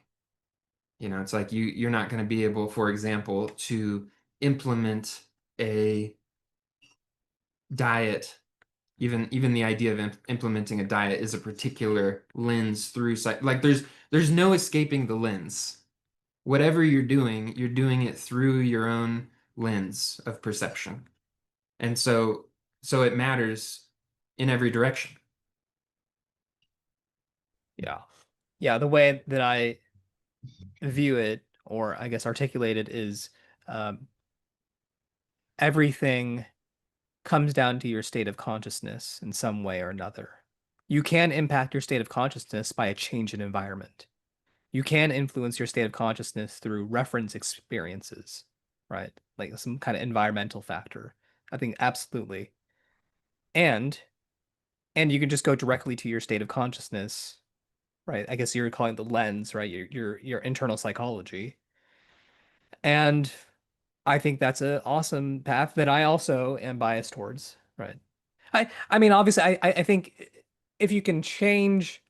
It's like you're not going to be able, for example, to implement a diet. Even the idea of implementing a diet is a particular lens through like there's no escaping the lens. Whatever you're doing it through your own lens of perception. And so it matters in every direction. Yeah. Yeah, the way that I view it, or I guess articulate it, is um, everything comes down to your state of consciousness in some way or another. You can impact your state of consciousness by a change in environment. You can influence your state of consciousness through reference experiences, right? Like some kind of environmental factor. I think absolutely. And and you can just go directly to your state of consciousness, right? I guess you're calling it the lens, right? Your internal psychology. And I think that's an awesome path that I also am biased towards, right? I mean, obviously, I think if you can change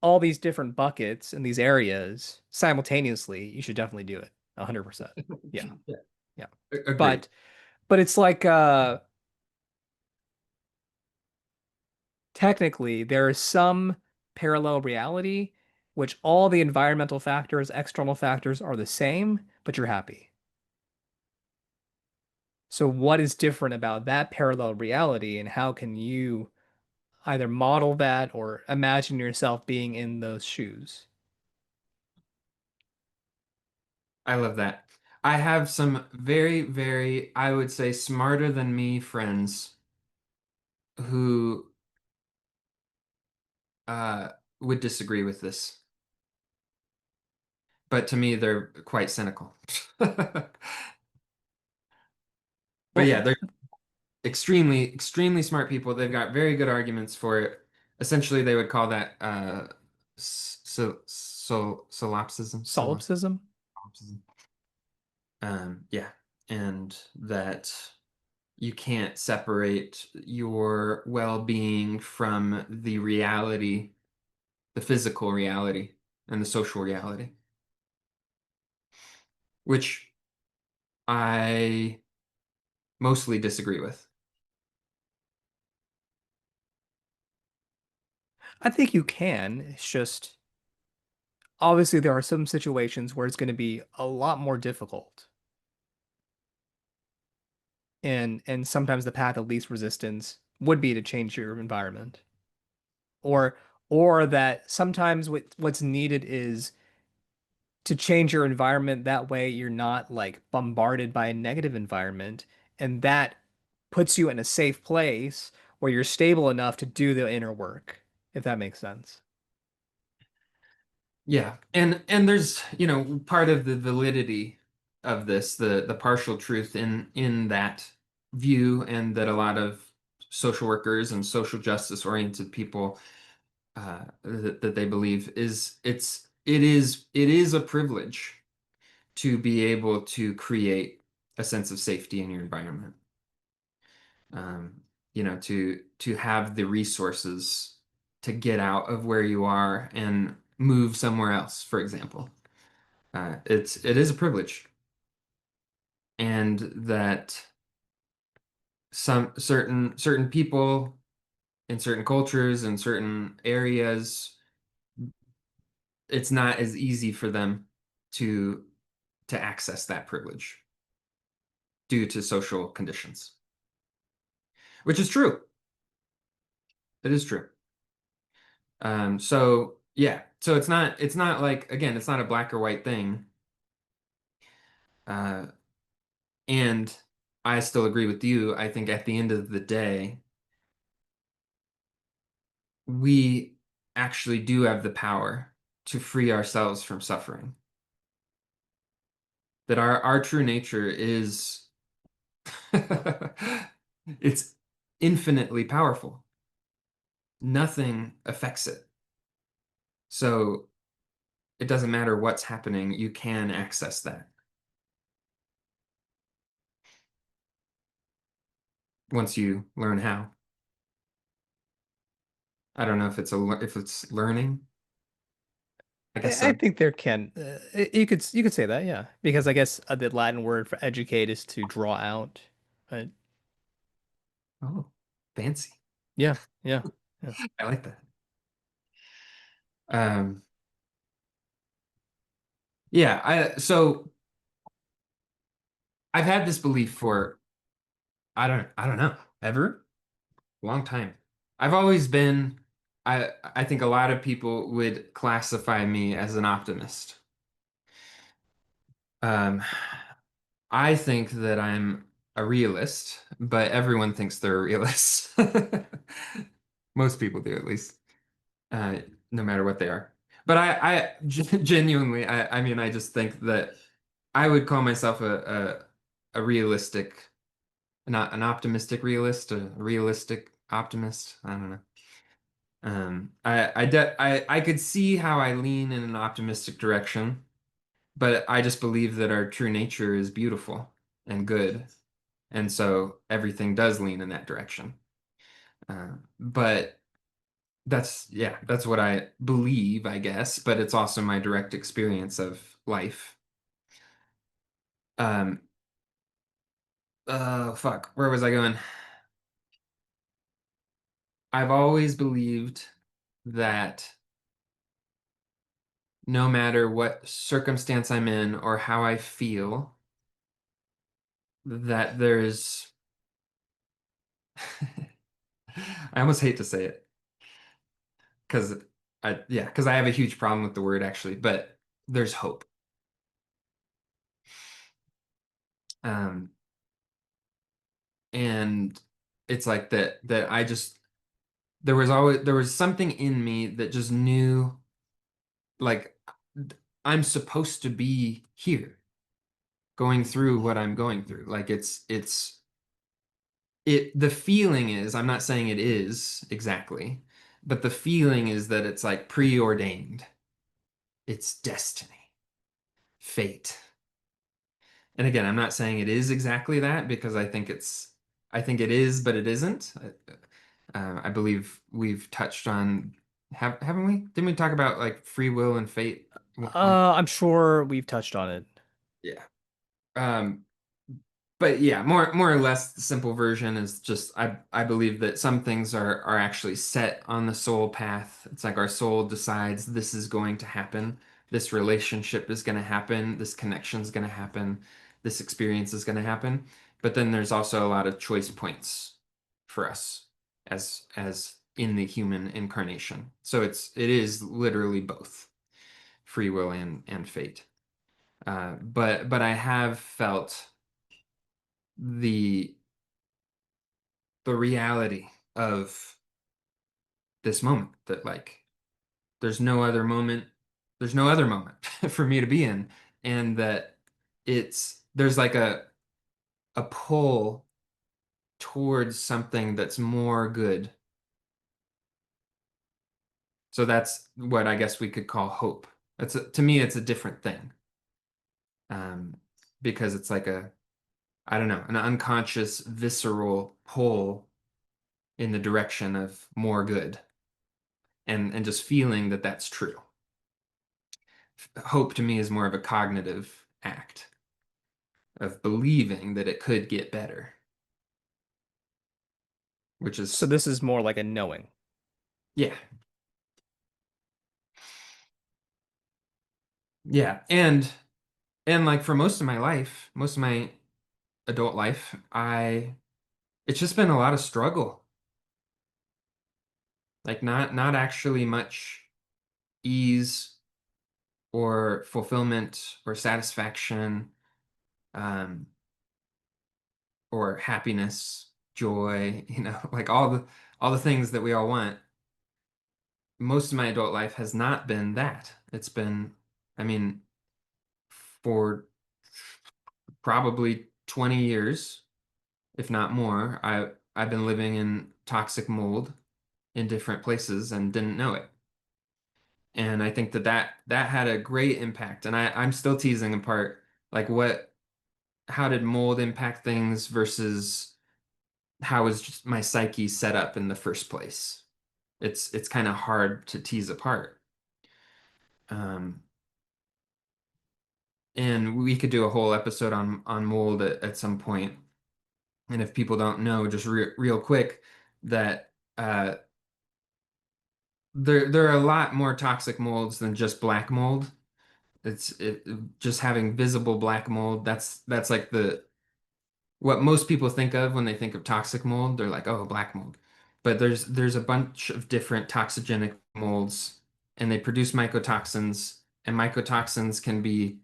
all these different buckets in these areas simultaneously, you should definitely do it. 100%. Yeah. Yeah. Yeah. Agreed. But it's like technically there is some parallel reality which all the environmental factors, external factors are the same, but you're happy. So what is different about that parallel reality and how can you either model that or imagine yourself being in those shoes? I love that. I have some very, very, I would say, smarter than me friends who uh, would disagree with this, but to me, they're quite cynical. But Well, yeah, they're extremely, extremely smart people. They've got very good arguments for it. Essentially, they would call that solipsism. solipsism? Solipsism. Yeah, and that you can't separate your well-being from the reality, the physical reality, and the social reality, which I mostly disagree with. I think you can. It's just obviously there are some situations where it's going to be a lot more difficult. And sometimes the path of least resistance would be to change your environment. Or that sometimes what's needed is to change your environment that way you're not like bombarded by a negative environment and that puts you in a safe place where you're stable enough to do the inner work, if that makes sense. Yeah, and there's, part of the validity of this, the partial truth in that view, and that a lot of social workers and social justice oriented people that they believe is it is a privilege to be able to create a sense of safety in your environment. To have the resources to get out of where you are and move somewhere else, for example. It is a privilege, and that some certain people in certain cultures and certain areas, it's not as easy for them to access that privilege due to social conditions, which is true. It is true. So yeah, so it's not like, again, it's not a black or white thing. Uh, and I still agree with you. I think at the end of the day, we actually do have the power to free ourselves from suffering. That our true nature is it's infinitely powerful. Nothing affects it. So it doesn't matter what's happening, you can access that once you learn how. I don't know if if it's learning. I guess I so. think there can you could say that, yeah, because I guess the Latin word for educate is to draw out. Right? Oh, fancy. Yeah, yeah, yeah. I like that. Um, yeah, so I've had this belief for I don't know, ever? Long time. I've always been I think a lot of people would classify me as an optimist. Um, I think that I'm a realist, but everyone thinks they're a realist. Most people do, at least, uh, no matter what they are. But genuinely, I mean, I just think that I would call myself a realistic, not an optimistic realist, a realistic optimist. I don't know. I could see how I lean in an optimistic direction, but I just believe that our true nature is beautiful and good. And so everything does lean in that direction. But yeah, that's what I believe, I guess, but it's also my direct experience of life. Um, fuck, where was I going? I've always believed that no matter what circumstance I'm in or how I feel, that there's, I almost hate to say it because because I have a huge problem with the word actually, but there's hope. Um, and it's like that I just there was something in me that just knew, like, I'm supposed to be here going through what I'm going through. Like the feeling is, I'm not saying it is exactly, but the feeling is that it's like preordained. It's destiny, fate. And again, I'm not saying it is exactly that because I think it is, but it isn't. I believe we've touched on, haven't we? Didn't we talk about like free will and fate at one point? I'm sure we've touched on it. Yeah. Um, but yeah, more or less the simple version is just I believe that some things are actually set on the soul path. It's like our soul decides this is going to happen, this relationship is going to happen, this connection is going to happen, this experience is going to happen. But then there's also a lot of choice points for us as in the human incarnation. So it is literally both free will and fate. But I have felt the reality of this moment, that like there's no other moment there's no other moment for me to be in, and that there's like a pull towards something that's more good. So that's what I guess we could call hope. To me it's a different thing. um, because it's like I don't know, an unconscious, visceral pull in the direction of more good, and just feeling that that's true. Hope to me is more of a cognitive act of believing that it could get better, which So is, this is more like a knowing. yeah, yeah. And like for most of my life, most of my adult life, it's just been a lot of struggle. Like not actually much ease or fulfillment or satisfaction, um, or happiness, joy, like all the things that we all want. Most of my adult life has not been that. It's been, I mean, for probably 20 years, if not more, I've been living in toxic mold in different places and didn't know it. And I think that had a great impact. And I'm still teasing apart like how did mold impact things versus how was just my psyche set up in the first place. It's kind of hard to tease apart. Um, and we could do a whole episode on mold at some point. And if people don't know, just real quick, that there are a lot more toxic molds than just black mold. Just having visible black mold. That's like the what most people think of when they think of toxic mold. They're like, oh, black mold. But there's a bunch of different toxigenic molds, and they produce mycotoxins, and mycotoxins can be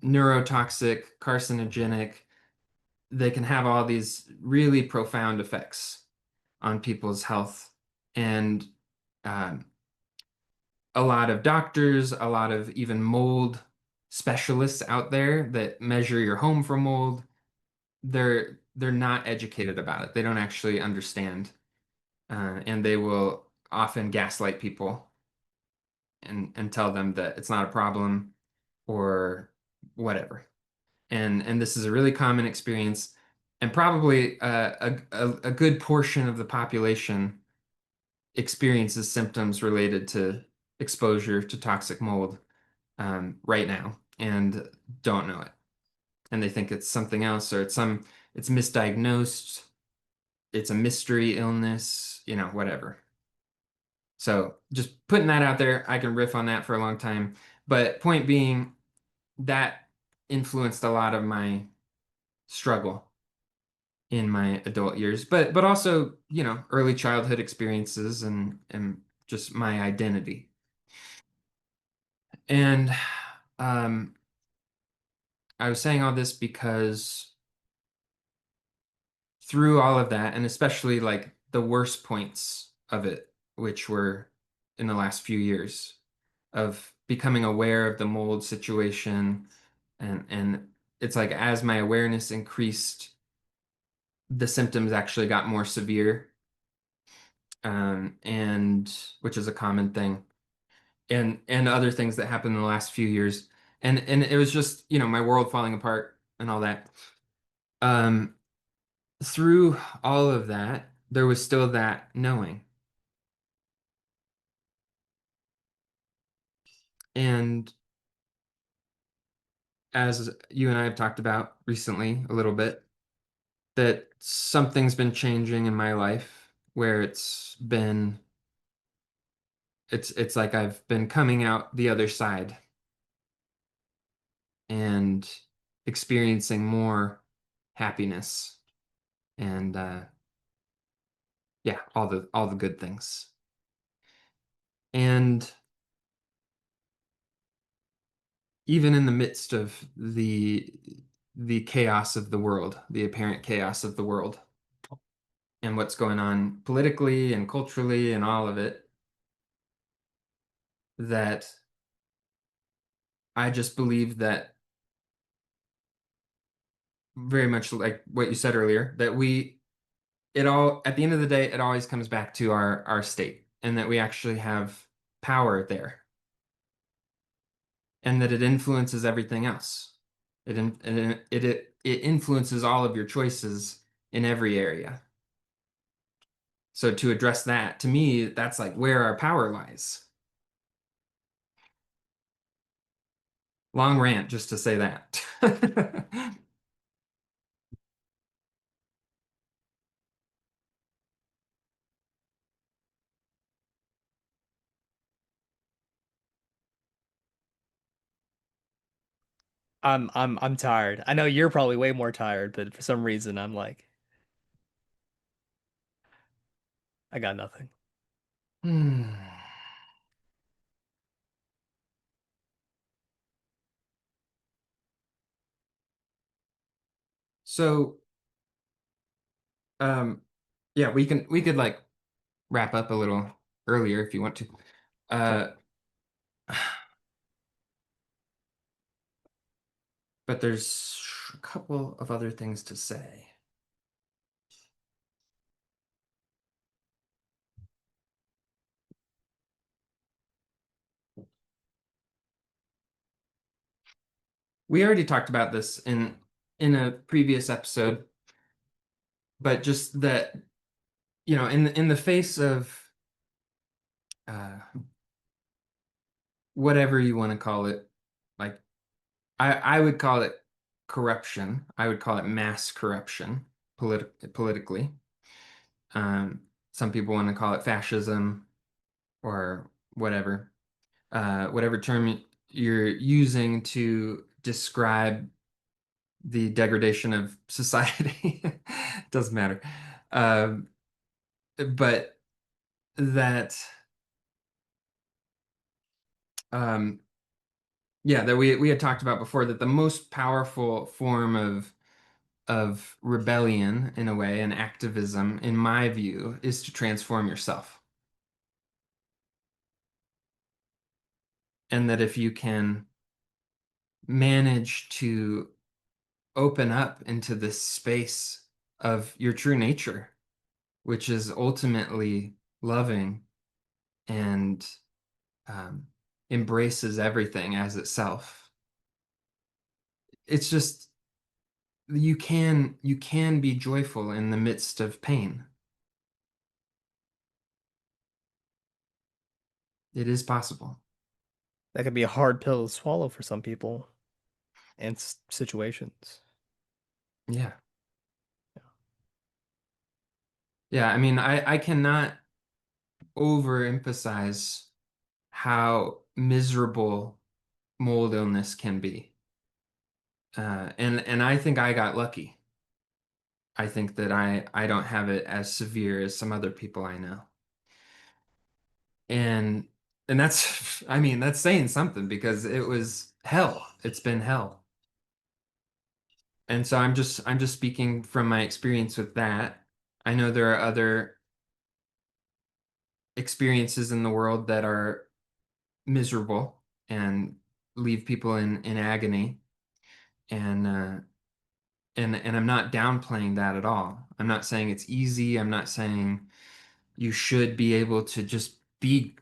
neurotoxic, carcinogenic. They can have all these really profound effects on people's health. And um, a lot of doctors, a lot of even mold specialists out there that measure your home for mold, they're not educated about it. They don't actually understand, and they will often gaslight people and tell them that it's not a problem or whatever. And this is a really common experience, and probably a good portion of the population experiences symptoms related to exposure to toxic mold right now and don't know it. And they think it's something else or it's misdiagnosed, it's a mystery illness, whatever. So just putting that out there, I can riff on that for a long time. But point being, that influenced a lot of my struggle in my adult years, but also, early childhood experiences and just my identity. And um, I was saying all this because through all of that, and especially like the worst points of it, which were in the last few years of becoming aware of the mold situation, and it's like as my awareness increased, the symptoms actually got more severe, and which is a common thing, and other things that happened in the last few years, and it was just my world falling apart and all that. Um, Through all of that, there was still that knowing. And as you and I have talked about recently a little bit, that something's been changing in my life where it's like I've been coming out the other side and experiencing more happiness and yeah, all the good things. And even in the midst of the chaos of the world, the apparent chaos of the world, and what's going on politically and culturally and all of it, that I just believe that very much like what you said earlier, that it all at the end of the day, it always comes back to our state and that we actually have power there. and that it influences everything else. It influences all of your choices in every area. So to address that, to me, that's like where our power lies. Long rant just to say that. I'm tired. I know you're probably way more tired, but for some reason I'm like, I got nothing. Hmm. So, um, yeah, we could like wrap up a little earlier if you want to. Sure. Uh, but there's a couple of other things to say. We already talked about this in a previous episode, but just that, in the face of uh, whatever you want to call it, like I would call it corruption. I would call it mass corruption politically. Um, some people want to call it fascism or whatever, whatever term you're using to describe the degradation of society. Doesn't matter. Um, but that, um, yeah, that we had talked about before that the most powerful form of rebellion in a way and activism, in my view, is to transform yourself. And that if you can manage to open up into this space of your true nature, which is ultimately loving and um, embraces everything as itself. It's just you can be joyful in the midst of pain. It is possible. That could be a hard pill to swallow for some people and situations. Yeah. Yeah, I mean, I cannot overemphasize how miserable mold illness can be. And I think I got lucky. I think that I don't have it as severe as some other people I know. And and that's I mean, that's saying something because it was hell. It's been hell. And so I'm just speaking from my experience with that. I know there are other experiences in the world that are miserable and leave people in agony. And and I'm not downplaying that at all. I'm not saying it's easy. I'm not saying you should be able to just be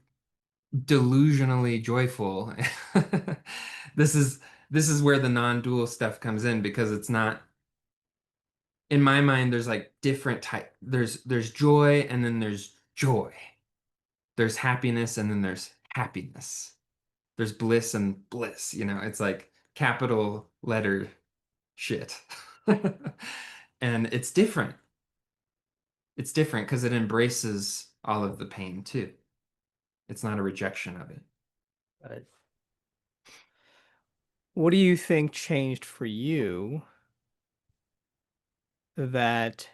delusionally joyful. This is this is where the non-dual stuff comes in because it's not in my mind there's like different type. There's joy and then there's joy. There's happiness and then there's happiness. There's bliss and bliss, it's like capital letter shit. And it's different. It's different because it embraces all of the pain too. It's not a rejection of it. Right. What do you think changed for you that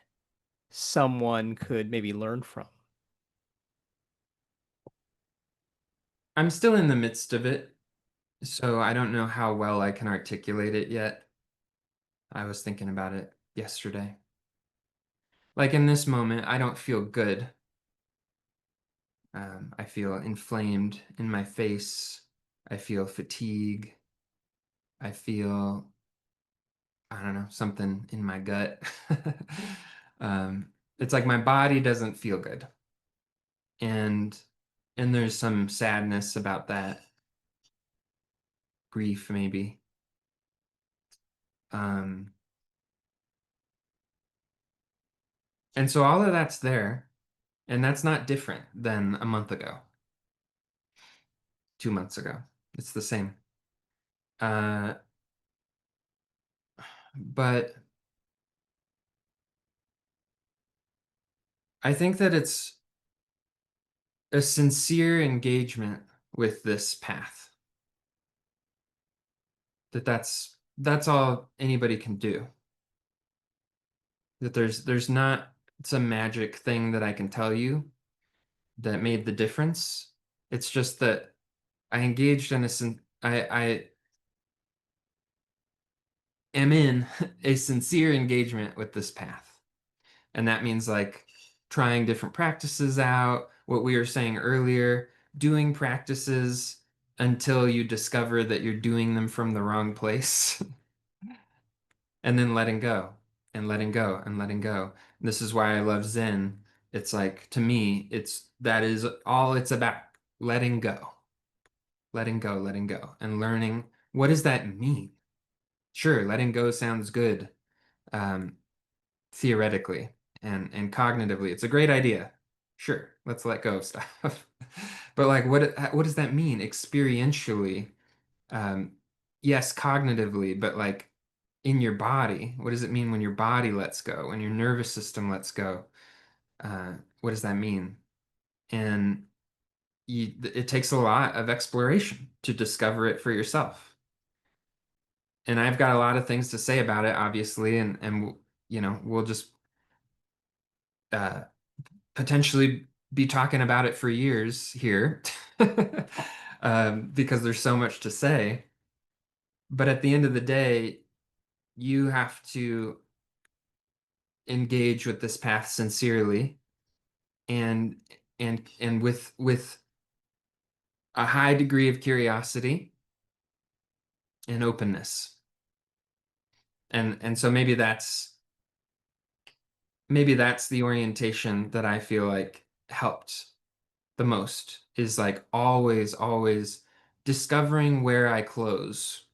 someone could maybe learn from? I'm still in the midst of it, so I don't know how well I can articulate it yet. I was thinking about it yesterday. Like in this moment, I don't feel good. I feel inflamed in my face. I feel fatigue. I feel, I don't know, something in my gut. It's like my body doesn't feel good. And and there's some sadness about that, grief, maybe. Um, and so all of that's there, and that's not different than a month ago, 2 months ago. It's the same. Uh, but I think that it's a sincere engagement with this path. That's all anybody can do. That there's not some magic thing that I can tell you that made the difference. It's just that I engaged in I am in a sincere engagement with this path. And that means like trying different practices out, what we were saying earlier, doing practices until you discover that you're doing them from the wrong place, and then letting go and letting go and letting go. This is why I love Zen. It's like, to me, it's that is all it's about, letting go, letting go, letting go, and learning what does that mean? Sure, letting go sounds good, um, theoretically and cognitively. It's a great idea. Sure, let's let go of stuff. But like, what does that mean experientially? Um, yes, cognitively, but like in your body, what does it mean when your body lets go, when your nervous system lets go? What does that mean? And it takes a lot of exploration to discover it for yourself. And I've got a lot of things to say about it, obviously, and we'll just uh, potentially be talking about it for years here, because there's so much to say. But at the end of the day, you have to engage with this path sincerely and and with a high degree of curiosity and openness. And so maybe that's the orientation that I feel like helped the most, is like always discovering where I close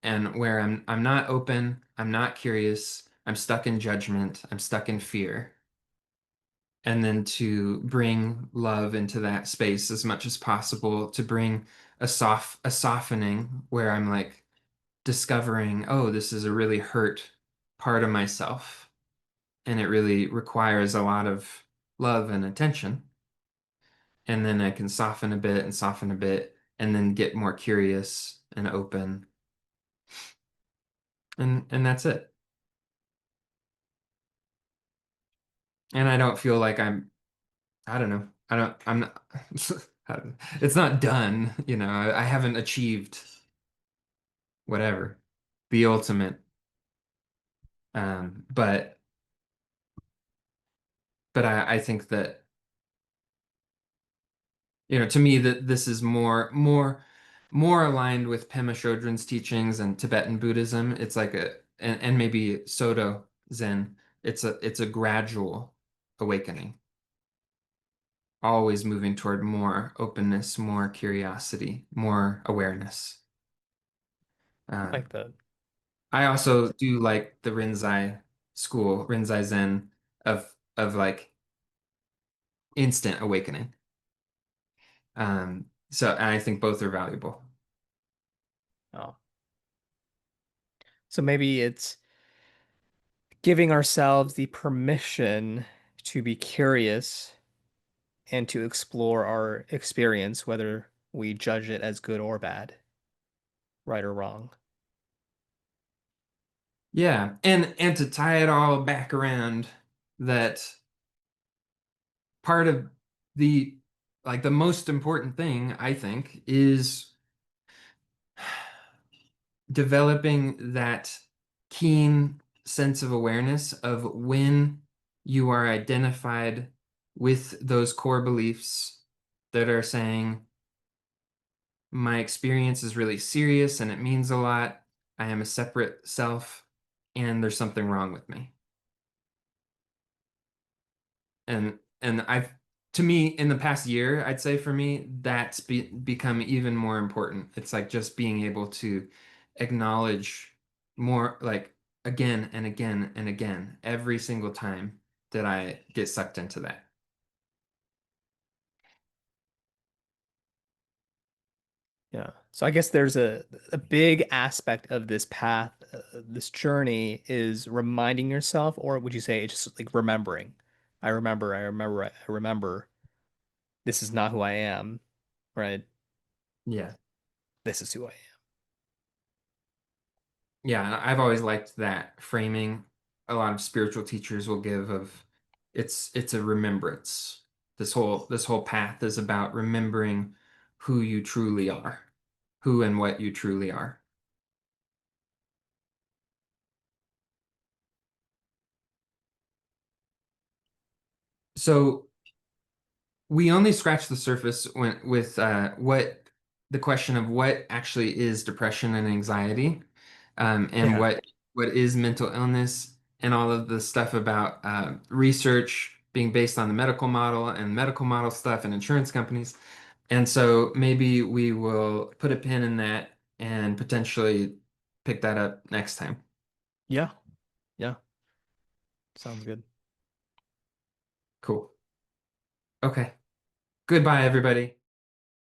and where I'm not open, I'm not curious, I'm stuck in judgment, I'm stuck in fear. And then to bring love into that space as much as possible, to bring a softening where I'm like discovering, oh, this is a really hurt part of myself, and it really requires a lot of love and attention. And then I can soften a bit and soften a bit, and then get more curious and open, and that's it. And I don't feel like I don't know. I'm not, it's not done, I haven't achieved whatever, the ultimate. But I think that, to me, that this is more aligned with Pema Chodron's teachings and Tibetan Buddhism. It's like and maybe Soto Zen. It's a gradual awakening, always moving toward more openness, more curiosity, more awareness. Like Um, the I also do like the Rinzai school, Rinzai Zen, of like instant awakening. So and I think both are valuable. oh. So maybe it's giving ourselves the permission to be curious and to explore our experience, whether we judge it as good or bad, right or wrong. Yeah, and to tie it all back around, that part of the the most important thing, I think, is developing that keen sense of awareness of when you are identified with those core beliefs that are saying, my experience is really serious and it means a lot. I am a separate self, and there's something wrong with me. And I've to me, in the past year, I'd say for me, become even more important. It's like just being able to acknowledge more, like again and again and again, every single time that I get sucked into that. Yeah. So I guess there's a big aspect of this path, this journey is reminding yourself, or would you say it's just like remembering? I remember this is not who I am, right? Yeah. This is who I am. Yeah, I've always liked that framing a lot of spiritual teachers will give of it's a remembrance. This whole path is about remembering who you truly are, who and what you truly are. So we only scratch the surface with what the question of what actually is depression and anxiety, and Yeah. what is mental illness, and all of the stuff about research being based on the medical model and medical model stuff and insurance companies. And so maybe we will put a pin in that and potentially pick that up next time. Yeah. Yeah. Sounds good. Cool. Okay. Goodbye, everybody.